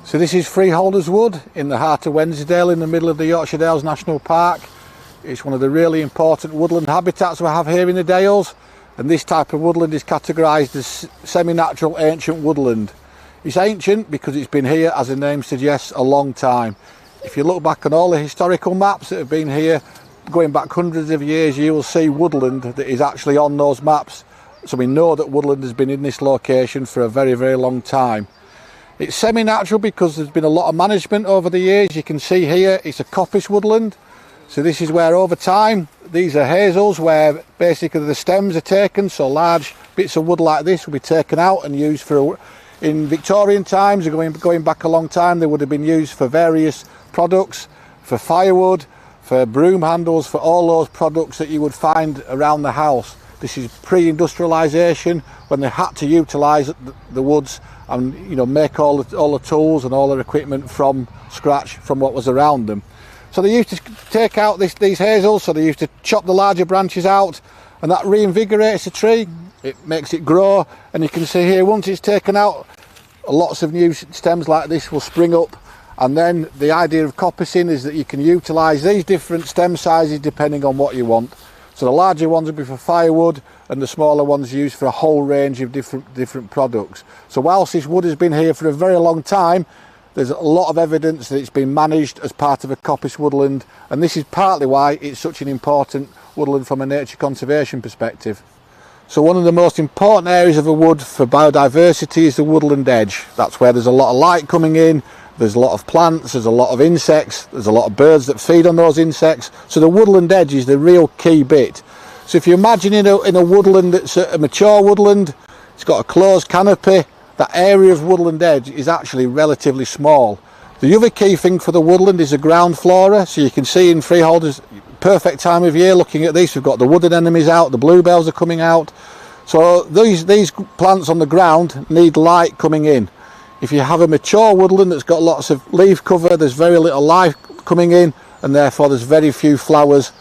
So this is Freeholders Wood in the heart of Wensleydale in the middle of the Yorkshire Dales National Park. It's one of the really important woodland habitats we have here in the Dales, and this type of woodland is categorised as semi-natural ancient woodland. It's ancient because it's been here, as the name suggests, a long time. If you look back on all the historical maps that have been here going back hundreds of years, you will see woodland that is actually on those maps, so we know that woodland has been in this location for a very, very long time. It's semi-natural because there's been a lot of management over the years. You can see here it's a coppice woodland. So this is where over time, these are hazels where basically the stems are taken, so large bits of wood like this will be taken out and used for, in Victorian times, going back a long time, they would have been used for various products, for firewood, for broom handles, for all those products that you would find around the house. This is pre-industrialisation, when they had to utilise the woods and, you know, make all the tools and all their equipment from scratch from what was around them. So they used to take out these hazels, so they used to chop the larger branches out, and that reinvigorates the tree. It makes it grow, and you can see here, once it's taken out, lots of new stems like this will spring up. And then the idea of coppicing is that you can utilise these different stem sizes depending on what you want. So the larger ones will be for firewood, and the smaller ones used for a whole range of different products. So whilst this wood has been here for a very long time, there's a lot of evidence that it's been managed as part of a coppice woodland, and this is partly why it's such an important woodland from a nature conservation perspective. So one of the most important areas of a wood for biodiversity is the woodland edge. That's where there's a lot of light coming in, there's a lot of plants, there's a lot of insects, there's a lot of birds that feed on those insects. So the woodland edge is the real key bit. So if you imagine in a woodland that's a mature woodland, it's got a closed canopy, that area of woodland edge is actually relatively small. The other key thing for the woodland is the ground flora. So you can see in freeholders, perfect time of year looking at this, we've got the wood anemones out, the bluebells are coming out. So these plants on the ground need light coming in. If you have a mature woodland that's got lots of leaf cover, there's very little light coming in, and therefore there's very few flowers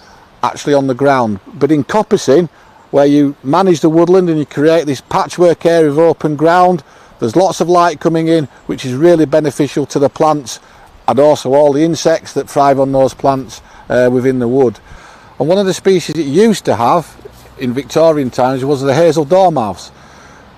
actually on the ground. But in coppicing, where you manage the woodland and you create this patchwork area of open ground, there's lots of light coming in, which is really beneficial to the plants and also all the insects that thrive on those plants within the wood. And one of the species it used to have in Victorian times was the hazel dormouse.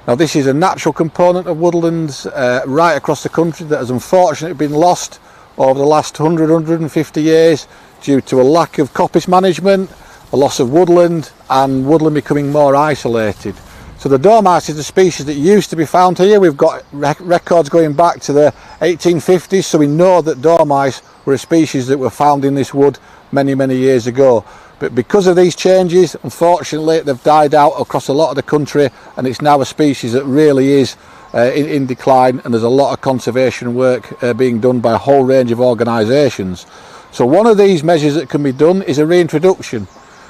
Now this is a natural component of woodlands right across the country that has unfortunately been lost over the last 150 years due to a lack of coppice management, a loss of woodland, and woodland becoming more isolated. So the dormouse is a species that used to be found here. We've got records going back to the 1850s, so we know that dormice were a species that were found in this wood many years ago. But because of these changes, unfortunately, they've died out across a lot of the country, and it's now a species that really is in decline, and there's a lot of conservation work being done by a whole range of organisations. So one of these measures that can be done is a reintroduction.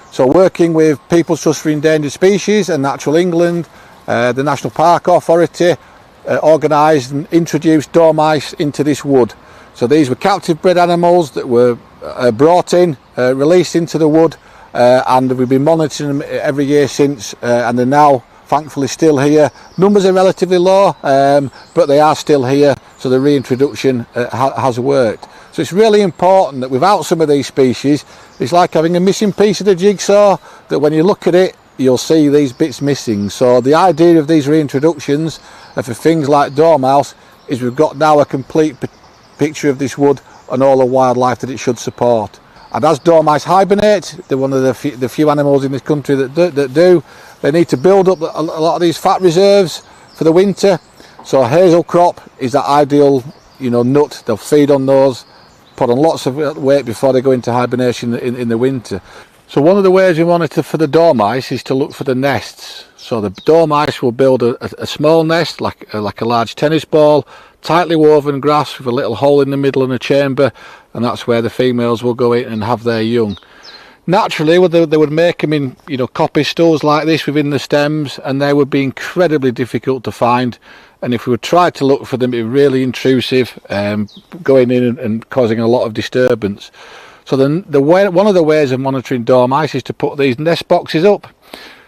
So working with People's Trust for Endangered Species and Natural England, the National Park Authority organised and introduced dormice into this wood. So these were captive bred animals that were brought in, released into the wood, and we've been monitoring them every year since, and they're now thankfully still here. Numbers are relatively low, but they are still here, so the reintroduction has worked. So it's really important that without some of these species, it's like having a missing piece of the jigsaw, that when you look at it, you'll see these bits missing. So the idea of these reintroductions for things like dormouse is we've got now a complete picture of this wood and all the wildlife that it should support. And as dormice hibernate, they're one of the few animals in this country that do. They need to build up a lot of these fat reserves for the winter. So hazel crop is that ideal, nut. They'll feed on those, put on lots of weight before they go into hibernation in the winter. So one of the ways we monitor for the dormice is to look for the nests. So the dormice will build a small nest, like a large tennis ball, tightly woven grass with a little hole in the middle and a chamber, and that's where the females will go in and have their young. Naturally, they would make them in coppice stools like this within the stems, and they would be incredibly difficult to find. And if we would try to look for them, it would be really intrusive, going in and causing a lot of disturbance. So one of the ways of monitoring dormice is to put these nest boxes up.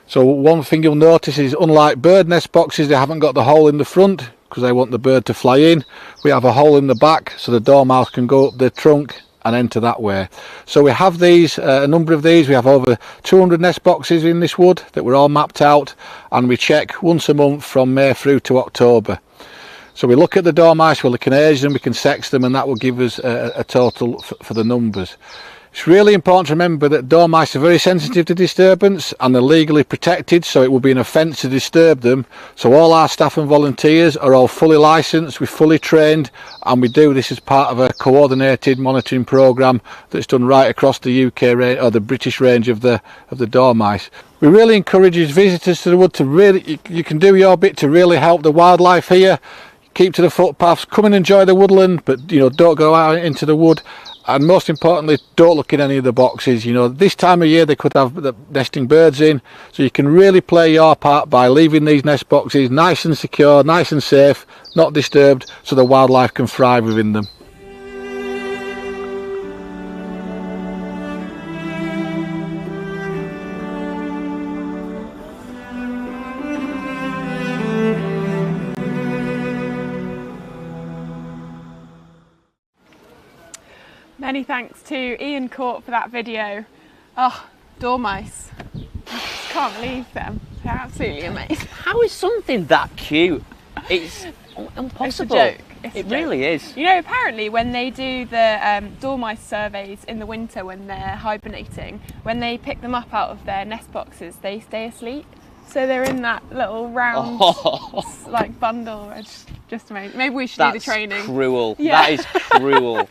So one thing you'll notice is, unlike bird nest boxes, they haven't got the hole in the front because they want the bird to fly in. We have a hole in the back so the dormouse can go up the trunk and enter that way. So we have these, a number of these. We have over 200 nest boxes in this wood that we're all mapped out, and we check once a month from May through to October. So we look at the dormice, we can age them, we can sex them, and that will give us a total for the numbers. It's really important to remember that dormice are very sensitive to disturbance, and they're legally protected, so it will be an offence to disturb them. So all our staff and volunteers are all fully licensed, we're fully trained, and we do this as part of a coordinated monitoring programme that's done right across the UK or the British range of the dormice. We really encourage visitors to the wood to you can do your bit to really help the wildlife here. Keep to the footpaths, come and enjoy the woodland, but don't go out into the wood. And most importantly, don't look in any of the boxes. You know, this time of year they could have the nesting birds in, so you can really play your part by leaving these nest boxes nice and secure, nice and safe, not disturbed, so the wildlife can thrive within them. Many thanks to Ian Court for that video. Oh, dormice. I just can't believe them. They're absolutely amazing. How is something that cute? It's impossible. It's a joke. It really is. You know, apparently when they do the dormice surveys in the winter when they're hibernating, when they pick them up out of their nest boxes, they stay asleep. So they're in that little round like bundle. It's just amazing. Maybe we should do the training. That's cruel. Yeah. That is cruel.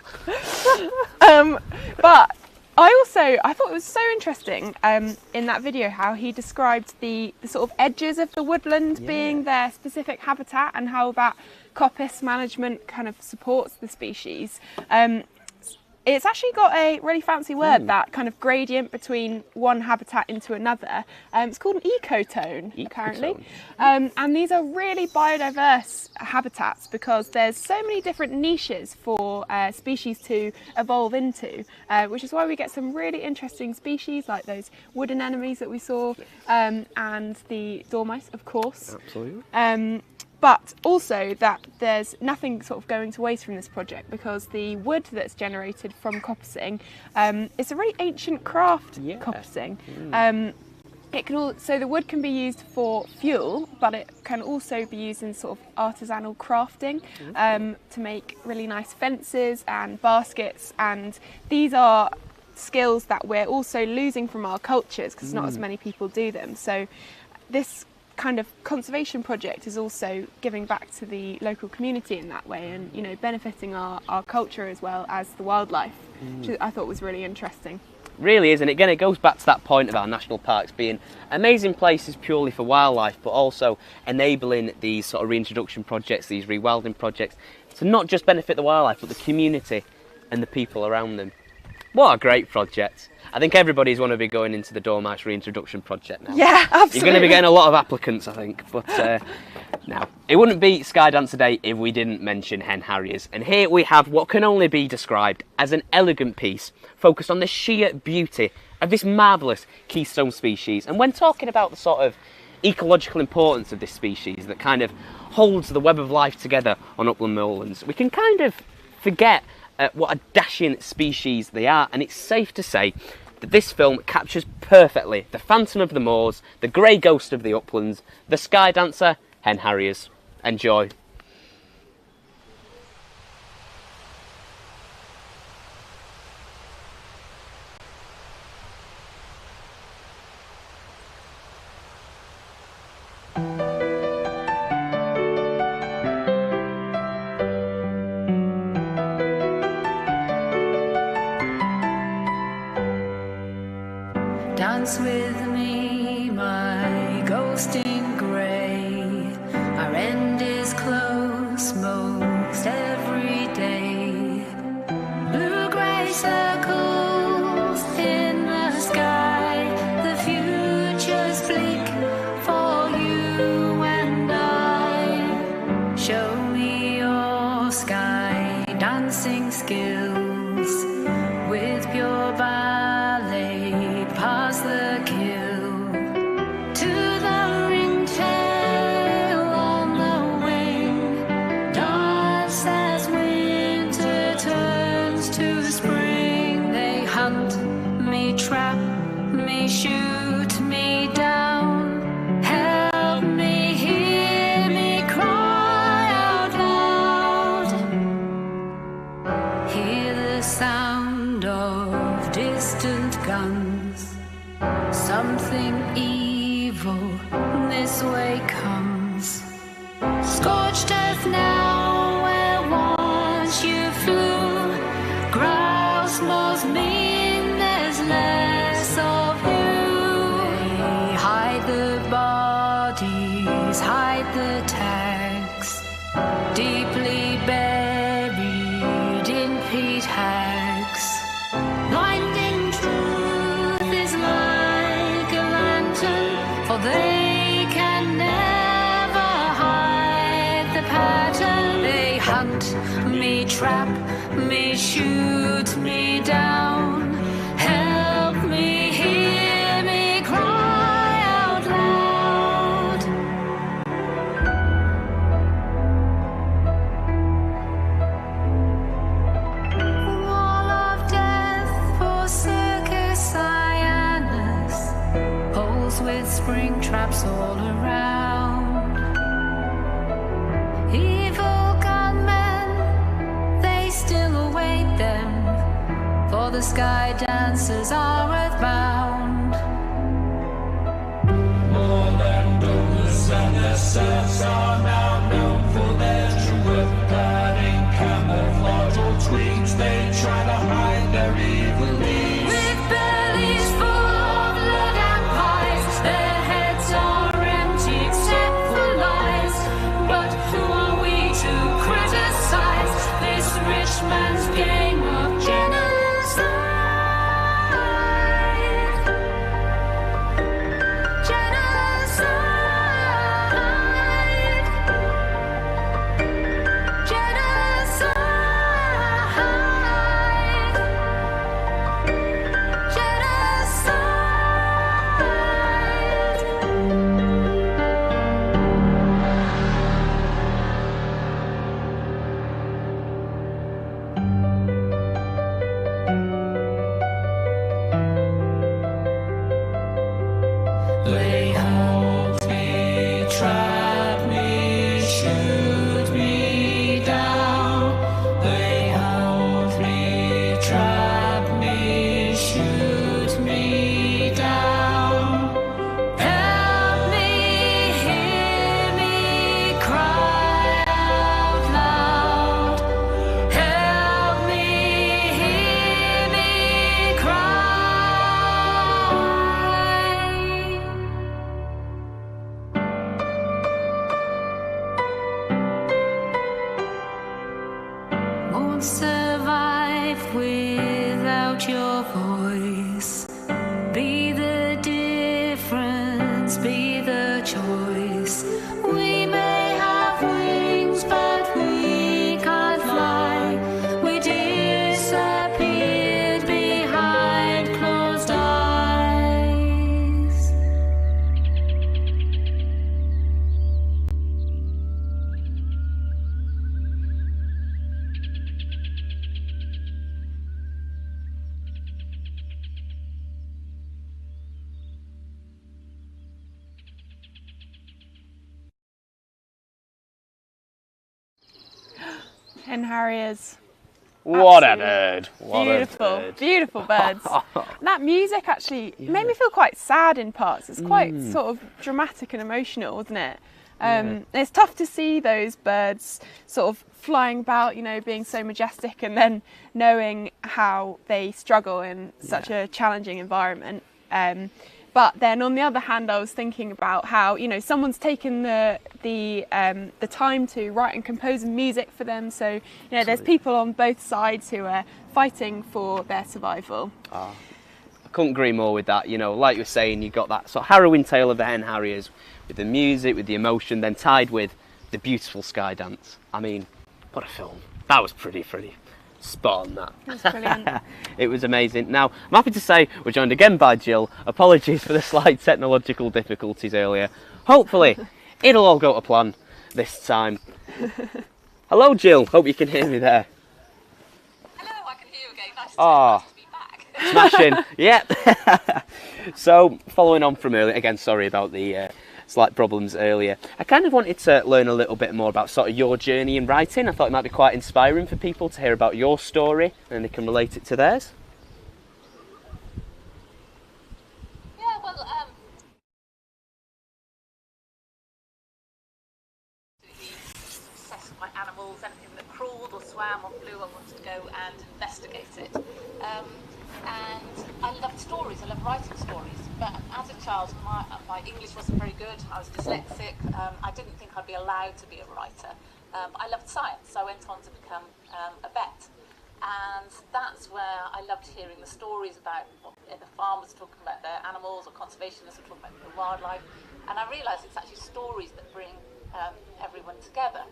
But I thought it was so interesting in that video how he described the sort of edges of the woodland being their specific habitat, and how that coppice management kind of supports the species. It's actually got a really fancy word, that kind of gradient between one habitat into another. It's called an ecotone, apparently. And these are really biodiverse habitats because there's so many different niches for species to evolve into, which is why we get some really interesting species like those wood anemones that we saw, and the dormice, of course. Absolutely. But also that there's nothing sort of going to waste from this project, because the wood that's generated from coppicing is a really ancient craft, coppicing. So the wood can be used for fuel, but it can also be used in sort of artisanal crafting to make really nice fences and baskets, and these are skills that we're also losing from our cultures because not as many people do them. So this kind of conservation project is also giving back to the local community in that way, and you know, benefiting our culture as well as the wildlife, which I thought was really interesting. Really is, and again it goes back to that point of our national parks being amazing places purely for wildlife, but also enabling these sort of reintroduction projects, these rewilding projects, to not just benefit the wildlife but the community and the people around them. What a great project. I think everybody's going to be going into the dormice reintroduction project now. Yeah, absolutely. You're going to be getting a lot of applicants, I think. But now, it wouldn't be Skydancer Day if we didn't mention hen harriers. And here we have what can only be described as an elegant piece focused on the sheer beauty of this marvellous keystone species. And when talking about the sort of ecological importance of this species that kind of holds the web of life together on upland moorlands, we can kind of forget what a dashing species they are, and it's safe to say that this film captures perfectly the phantom of the moors, the grey ghost of the uplands, the Skydancer hen harriers. Enjoy. Dance with me, my ghost in grey. Our end is close most every day. Blue-grey circles in the sky. The future's bleak for you and I. Show me your sky dancing skills with pure ballet. Past the kill to the ringtail on the wing, dance as winter turns to spring. They hunt me, trap me, shoot me down. Help me, hear me cry out loud. Hear the sound of distant guns. Something evil this way comes. Scorched earth now where once you flew. Grouse moors mean there's less of you. They hide the bodies, hide the tags, deeply buried in peat hags. for they can never hide the pattern. They hunt me, trap me, shoot me down. Help me, hear me cry out loud. Wall of death for circus hyenas, holes with spring traps all around. Evil gunmen, they still await them, for the Skydancers are earthbound. Moorland owners and their serfs are now known for their true worth. Padding, camouflage or tweeds, they try to hide their evil deeds. With bellies full of lead and pies, their heads are empty except for lies. But who are we to criticize this rich man's game of genocide? They hold me, trap me, shoot me down. They hold me, trap me, shoot me down. Help me, hear me cry out loud. Help me, hear me cry. Won't survive without your voice. Be the difference, be the choice. We may have wings, but we can't fly. We disappeared behind closed eyes. Hen harriers. What a Absolutely bird. What beautiful, a bird. beautiful birds. That music actually made me feel quite sad in parts. It's quite sort of dramatic and emotional, wasn't it? It's tough to see those birds sort of flying about, you know, being so majestic, and then knowing how they struggle in such a challenging environment. But then on the other hand, I was thinking about how, you know, someone's taken the time to write and compose music for them. So, you know, there's people on both sides who are fighting for their survival. I couldn't agree more with that. You know, like you were saying, you got that sort of harrowing tale of the hen harriers with the music, with the emotion, then tied with the beautiful Skydance. I mean, what a film. That was pretty spot on, that. That's brilliant. It was amazing. Now, I'm happy to say we're joined again by Jill. Apologies for the slight technological difficulties earlier. Hopefully, it'll all go to plan this time. Hello, Jill. Hope you can hear me there. Hello, I can hear you again. Nice to be back. Smashing. Yep. So, following on from earlier, again, sorry about the slight problems earlier. I kind of wanted to learn a little bit more about sort of your journey in writing. I thought it might be quite inspiring for people to hear about your story and they can relate it to theirs. Yeah, well, obsessed by animals, anything that crawled or swam or flew, I wanted to go and investigate it. And I loved stories, I loved writing stories, but as a child my English wasn't very good, I was dyslexic, I didn't think I'd be allowed to be a writer. I loved science, so I went on to become a vet. And that's where I loved hearing the stories about what the farmers talking about their animals, or conservationists were talking about the wildlife. And I realised it's actually stories that bring everyone together.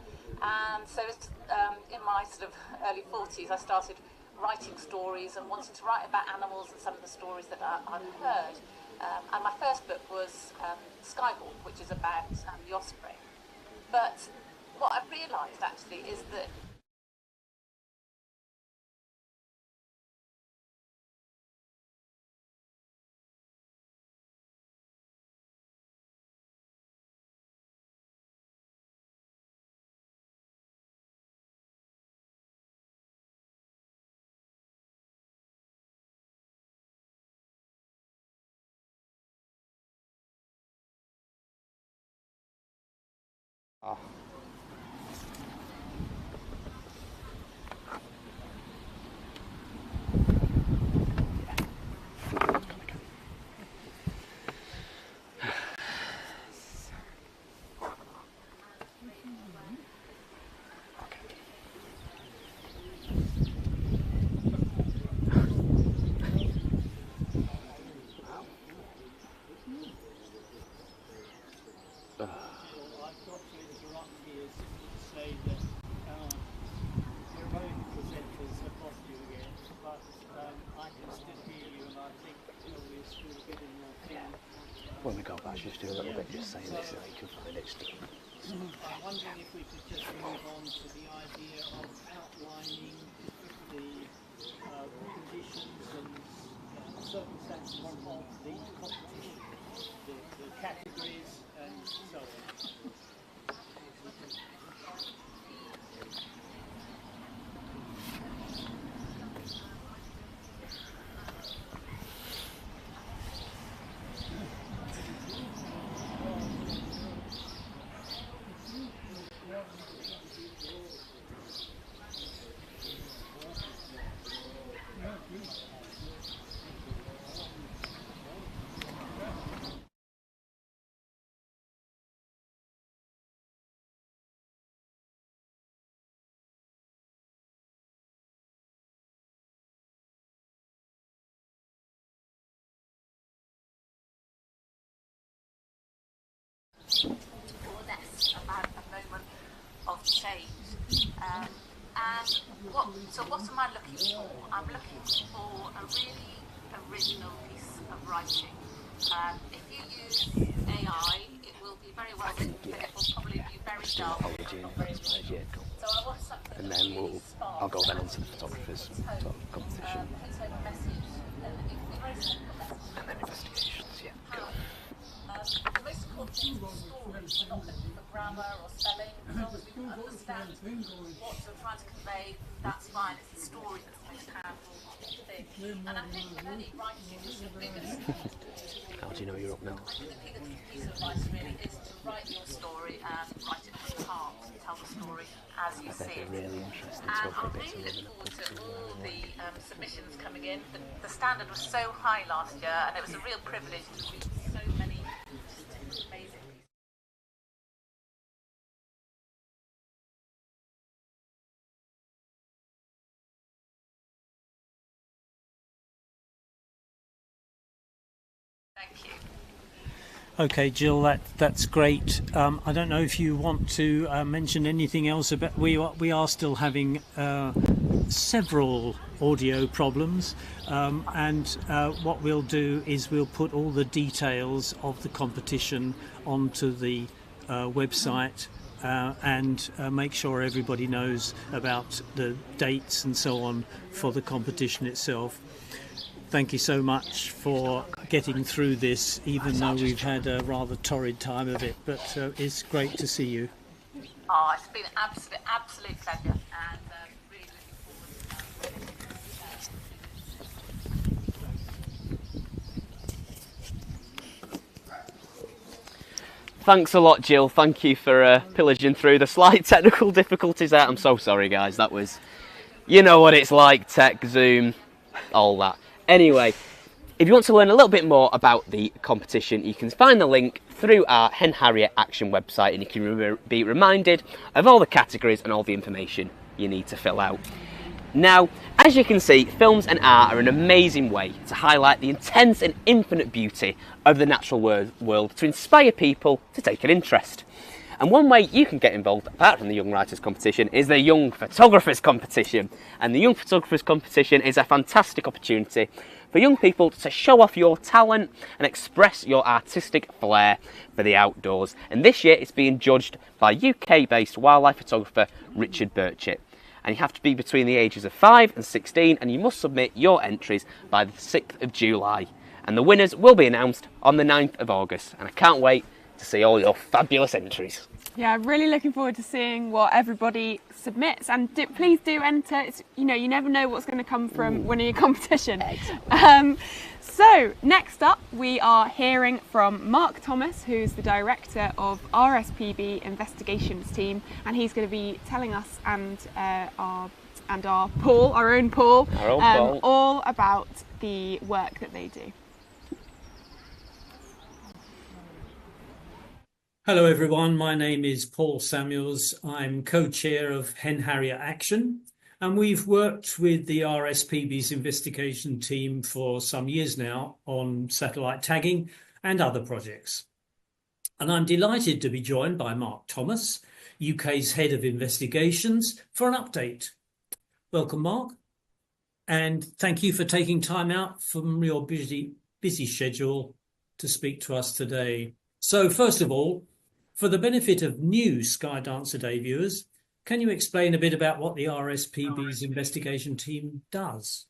And so in my sort of early 40s, I started writing stories and wanting to write about animals and some of the stories that I'd heard. And my first book was Skyhawk, which is about the osprey. But what I've realised actually is that when we go back, just do a little bit, just saying this so you can find it. I'm wondering if we could just move on to the idea of outlining the conditions and circumstances of the competition, the categories and so on. or less about a moment of change. So what am I looking for? I'm looking for a really original piece of writing. If you use AI, it will be very well written, but it will probably be very dull. So I want something And then I'll go then onto the photographer's competition. His own message, a very simple message. And then investigations, yeah. The most important thing is the story. We're not looking for grammar or spelling. As long as we can understand what you're trying to convey, that's fine. It's the story that's the most powerful thing. And I think really writing is the biggest. How do you know you're up now? I think the biggest piece of advice really is to write your story and write it from the heart. Tell the story as you see it. Really interesting. And I'm really looking forward to all the submissions coming in. The standard was so high last year, and it was a real privilege to read so many just amazing. Thank you. Okay, Jill, that's great. I don't know if you want to mention anything else about. We are still having several audio problems, and what we'll do is we'll put all the details of the competition onto the website and make sure everybody knows about the dates and so on for the competition itself. Thank you so much for getting through this, even though we've had a rather torrid time of it, but it's great to see you. Oh, it's been an absolute pleasure, and really looking forward to Thanks a lot, Jill. Thank you for pillaging through the slight technical difficulties there. I'm so sorry, guys. That was, you know what it's like, tech, Zoom, all that. Anyway, if you want to learn a little bit more about the competition, you can find the link through our Hen Harrier Action website, and you can be reminded of all the categories and all the information you need to fill out. Now, as you can see, films and art are an amazing way to highlight the intense and infinite beauty of the natural world to inspire people to take an interest. And one way you can get involved, apart from the Young Writers Competition, is the Young Photographers Competition. And the Young Photographers Competition is a fantastic opportunity for young people to show off your talent and express your artistic flair for the outdoors. And this year it's being judged by UK-based wildlife photographer Richard Burchett. And you have to be between the ages of 5 and 16, and you must submit your entries by the 6th of July. And the winners will be announced on the 9th of August. And I can't wait to see all your fabulous entries. Yeah, I'm really looking forward to seeing what everybody submits, and please do enter. It's, you know, you never know what's going to come from winning a competition. So next up we are hearing from Mark Thomas, who's the director of RSPB Investigations Team, and he's going to be telling us and our Paul, our own Paul, all about the work that they do. Hello everyone, my name is Paul Samuels. I'm co-chair of Hen Harrier Action, and we've worked with the RSPB's investigation team for some years now on satellite tagging and other projects. And I'm delighted to be joined by Mark Thomas, UK's head of investigations, for an update. Welcome, Mark, and thank you for taking time out from your busy schedule to speak to us today. So first of all, for the benefit of new Skydancer Day viewers, can you explain a bit about what the RSPB's investigation team does?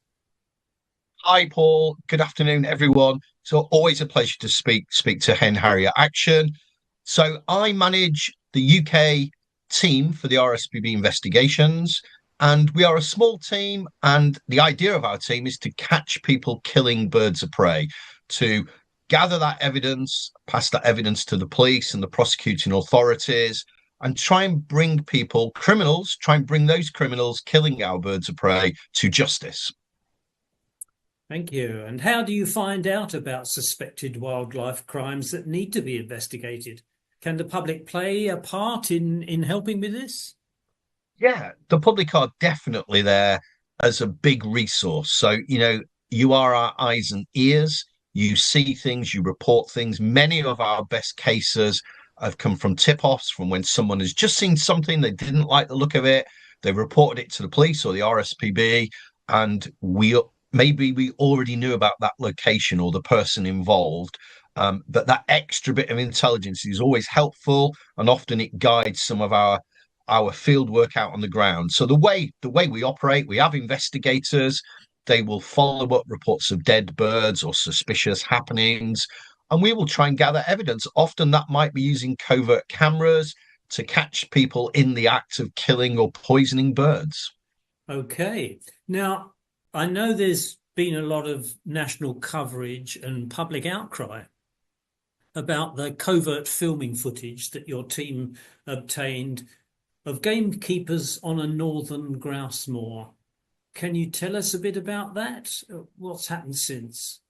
Hi, Paul. Good afternoon, everyone. So always a pleasure to speak to Hen Harrier Action. So I manage the UK team for the RSPB investigations, and we are a small team. And the idea of our team is to catch people killing birds of prey, to gather that evidence, pass that evidence to the police and the prosecuting authorities, and try and bring those criminals killing our birds of prey to justice. Thank you. And how do you find out about suspected wildlife crimes that need to be investigated? Can the public play a part in helping with this? Yeah, the public are definitely there as a big resource. So, you know, you are our eyes and ears. You see things, you report things. Many of our best cases have come from tip-offs, from when someone has just seen something, they didn't like the look of it, they reported it to the police or the RSPB, and maybe we already knew about that location or the person involved. But that extra bit of intelligence is always helpful, and often it guides some of our field work out on the ground. So the way we operate, we have investigators. They will follow up reports of dead birds or suspicious happenings, and we will try and gather evidence. Often that might be using covert cameras to catch people in the act of killing or poisoning birds. Okay. Now, I know there's been a lot of national coverage and public outcry about the covert filming footage that your team obtained of gamekeepers on a northern grouse moor. Can you tell us a bit about that? What's happened since?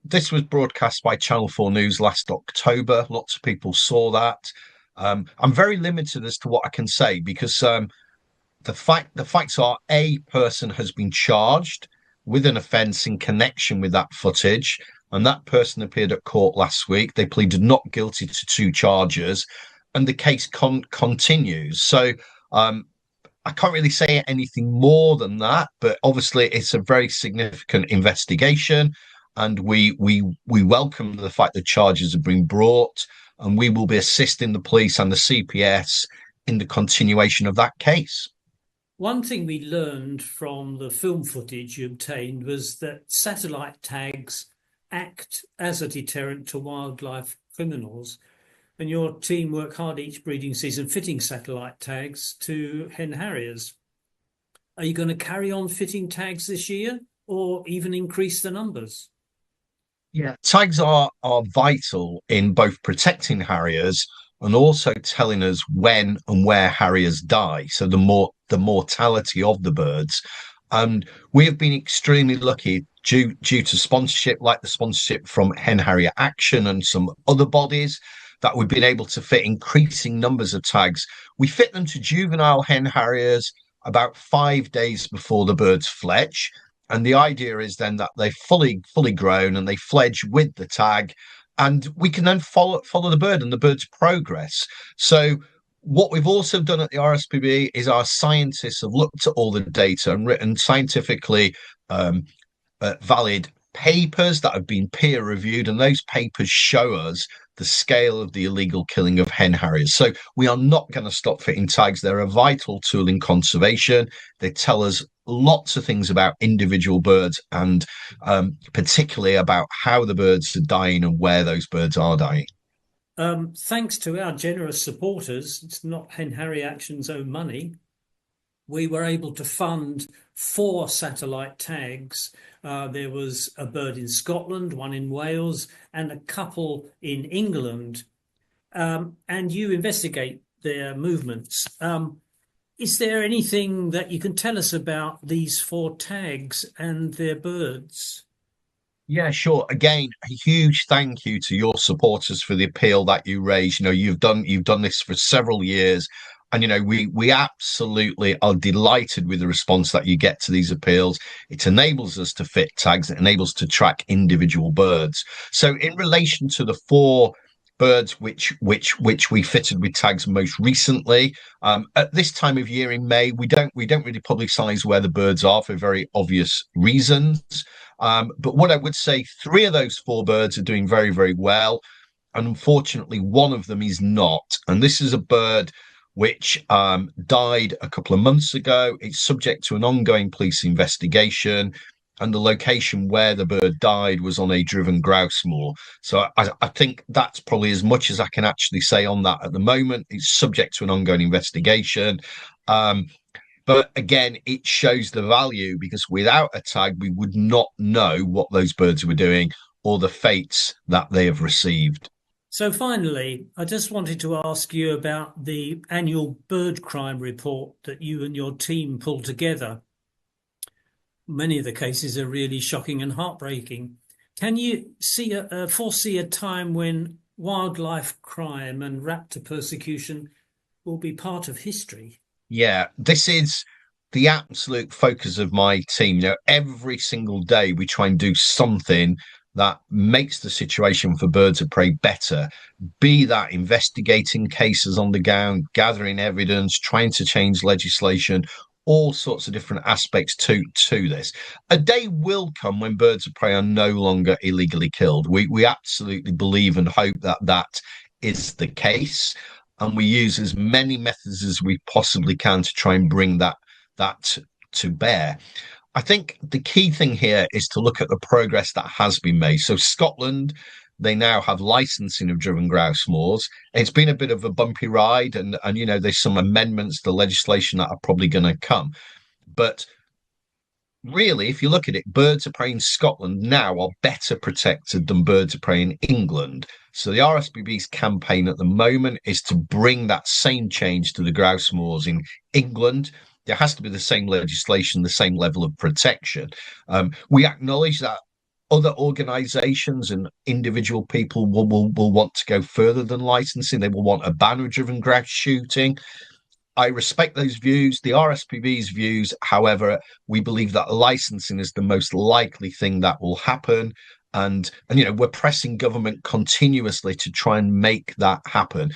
This was broadcast by Channel 4 News last October. Lots of people saw that. I'm very limited as to what I can say, because the facts are a person has been charged with an offence in connection with that footage, and that person appeared at court last week. They pleaded not guilty to 2 charges, and the case continues. So I can't really say anything more than that, but obviously it's a very significant investigation, and we welcome the fact that charges have been brought, and we will be assisting the police and the CPS in the continuation of that case. One thing we learned from the film footage you obtained was that satellite tags act as a deterrent to wildlife criminals, and your team work hard each breeding season fitting satellite tags to hen harriers. Are you going to carry on fitting tags this year, or even increase the numbers? Yeah, tags are vital in both protecting harriers and also telling us when and where harriers die. So the mortality of the birds. And we have been extremely lucky due to sponsorship, like the sponsorship from Hen Harrier Action and some other bodies, that we've been able to fit increasing numbers of tags. We fit them to juvenile hen harriers, about 5 days before the birds fledge. And the idea is then that they're fully grown and they fledge with the tag, and we can then follow the bird and the bird's progress. So what we've also done at the RSPB is our scientists have looked at all the data and written scientifically valid papers that have been peer reviewed, and those papers show us the scale of the illegal killing of hen harriers. So we are not going to stop fitting tags. They're a vital tool in conservation. They tell us lots of things about individual birds, and particularly about how the birds are dying and where those birds are dying. Thanks to our generous supporters, it's not Hen Harry Action's own money, we were able to fund 4 satellite tags. There was a bird in Scotland, one in Wales, and a couple in England. And you investigate their movements. Is there anything that you can tell us about these 4 tags and their birds? Yeah, sure. Again, a huge thank you to your supporters for the appeal that you raised. You've done this for several years, and we absolutely are delighted with the response that you get to these appeals. It enables us to fit tags. It enables to track individual birds. So, in relation to the 4 birds which we fitted with tags most recently, at this time of year in May, we don't really publicise where the birds are for very obvious reasons. But what I would say, 3 of those 4 birds are doing very, very well. And unfortunately, one of them is not. And this is a bird which died a couple of months ago. It's subject to an ongoing police investigation. And the location where the bird died was on a driven grouse moor. So I think that's probably as much as I can actually say on that at the moment. It's subject to an ongoing investigation. But again, it shows the value, because without a tag, we would not know what those birds were doing or the fates that they have received. So finally, I just wanted to ask you about the annual bird crime report that you and your team pulled together. Many of the cases are really shocking and heartbreaking. Can you foresee a time when wildlife crime and raptor persecution will be part of history? Yeah, this is the absolute focus of my team. Every single day we try and do something that makes the situation for birds of prey better, be that investigating cases on the ground, gathering evidence, trying to change legislation, all sorts of different aspects to this. A day will come when birds of prey are no longer illegally killed. We absolutely believe and hope that is the case, and we use as many methods as we possibly can to try and bring that to bear. I think the key thing here is to look at the progress that has been made. So Scotland, they now have licensing of driven grouse moors. It's been a bit of a bumpy ride, and there's some amendments to legislation that are probably going to come. But really, if you look at it, birds of prey in Scotland now are better protected than birds of prey in England. So the RSPB's campaign at the moment is to bring that same change to the grouse moors in England. There has to be the same legislation, the same level of protection. We acknowledge that other organisations and individual people will want to go further than licensing. They will want a ban of driven grouse shooting. I respect those views. The RSPB's views, however, we believe that licensing is the most likely thing that will happen. And we're pressing government continuously to try and make that happen.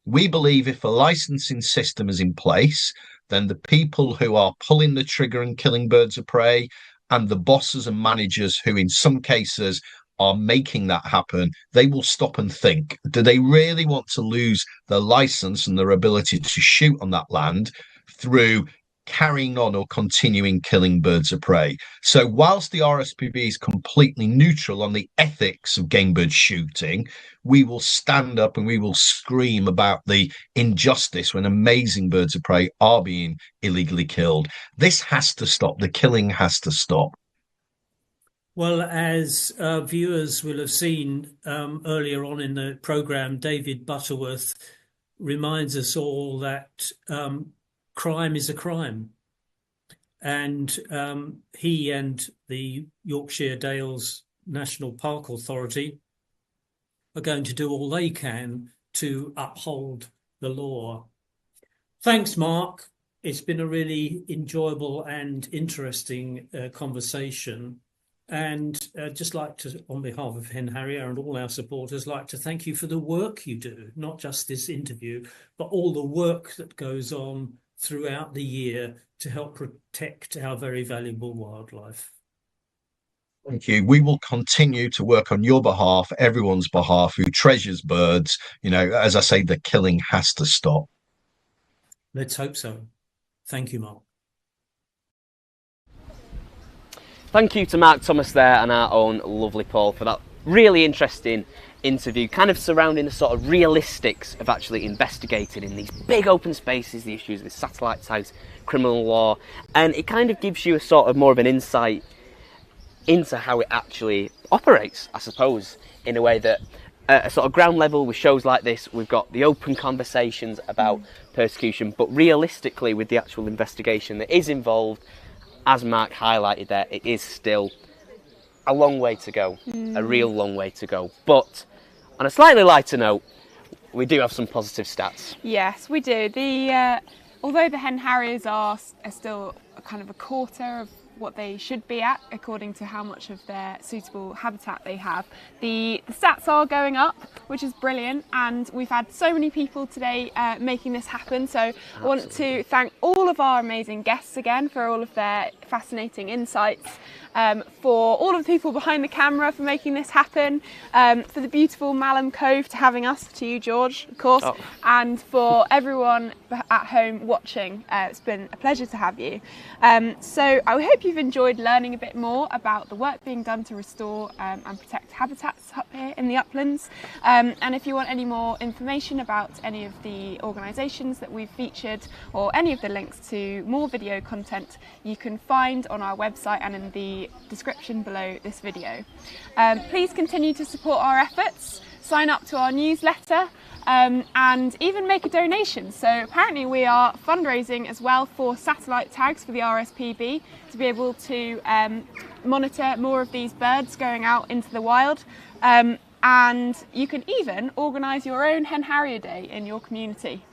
We believe if a licensing system is in place, then the people who are pulling the trigger and killing birds of prey, and the bosses and managers who in some cases are making that happen, they will stop and think, do they really want to lose their license and their ability to shoot on that land through carrying on or continuing killing birds of prey? So whilst the RSPB is completely neutral on the ethics of game bird shooting, we will stand up and we will scream about the injustice when amazing birds of prey are being illegally killed. This has to stop. The killing has to stop. Well, as viewers will have seen earlier on in the programme, David Butterworth reminds us all that crime is a crime. And he and the Yorkshire Dales National Park Authority are going to do all they can to uphold the law. Thanks, Mark. It's been a really enjoyable and interesting conversation. And just like to, on behalf of Hen Harrier and all our supporters, like to thank you for the work you do, not just this interview, but all the work that goes on throughout the year to help protect our very valuable wildlife. Thank you. We will continue to work on your behalf, everyone's behalf who treasures birds. You know, as I say, the killing has to stop. Let's hope so. Thank you, Mark. Thank you to Mark Thomas there and our own lovely Paul for that really interesting interview, kind of surrounding the sort of realistics of actually investigating in these big open spaces the issues with satellite tags, criminal law, and it kind of gives you a sort of more of an insight into how it actually operates, I suppose, in a way that at a sort of ground level with shows like this, we've got the open conversations about persecution, but realistically with the actual investigation that is involved, as Mark highlighted there, it is still a long way to go, a real long way to go. But on a slightly lighter note, we do have some positive stats. Yes, we do. Although the hen harriers are still kind of a quarter of what they should be at according to how much of their suitable habitat they have, the stats are going up, which is brilliant, and we've had so many people today making this happen. So I want to thank all of our amazing guests again for all of their fascinating insights, for all of the people behind the camera for making this happen, for the beautiful Malham Cove to having us, to you George of course, and for everyone at home watching. It's been a pleasure to have you. So I hope you've enjoyed learning a bit more about the work being done to restore and protect habitats up here in the uplands, and if you want any more information about any of the organisations that we've featured or any of the links to more video content, you can find on our website and in the description below this video. Please continue to support our efforts, sign up to our newsletter, and even make a donation. So apparently we are fundraising as well for satellite tags for the RSPB to be able to monitor more of these birds going out into the wild, and you can even organise your own Hen Harrier Day in your community.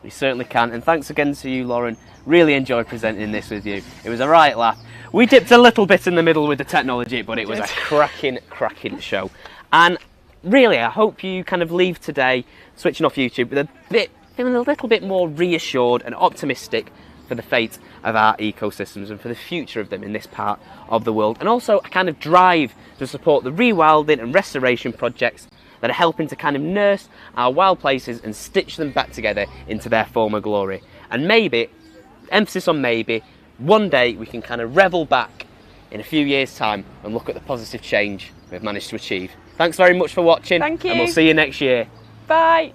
We certainly can, and thanks again to you, Lauren. Really enjoyed presenting this with you. It was a right laugh. We dipped a little bit in the middle with the technology, but it was a cracking show. And really, I hope you kind of leave today switching off YouTube with feeling a little bit more reassured and optimistic for the fate of our ecosystems and for the future of them in this part of the world, and also a kind of drive to support the rewilding and restoration projects that are helping to kind of nurse our wild places and stitch them back together into their former glory. And maybe, emphasis on maybe, one day we can kind of revel back in a few years' time and look at the positive change we've managed to achieve. Thanks very much for watching. Thank you. And we'll see you next year. Bye.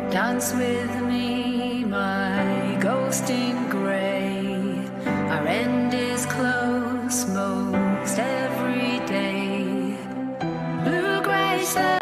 Dance with me, my ghost in grey. Our end is close most every day. Blue grey.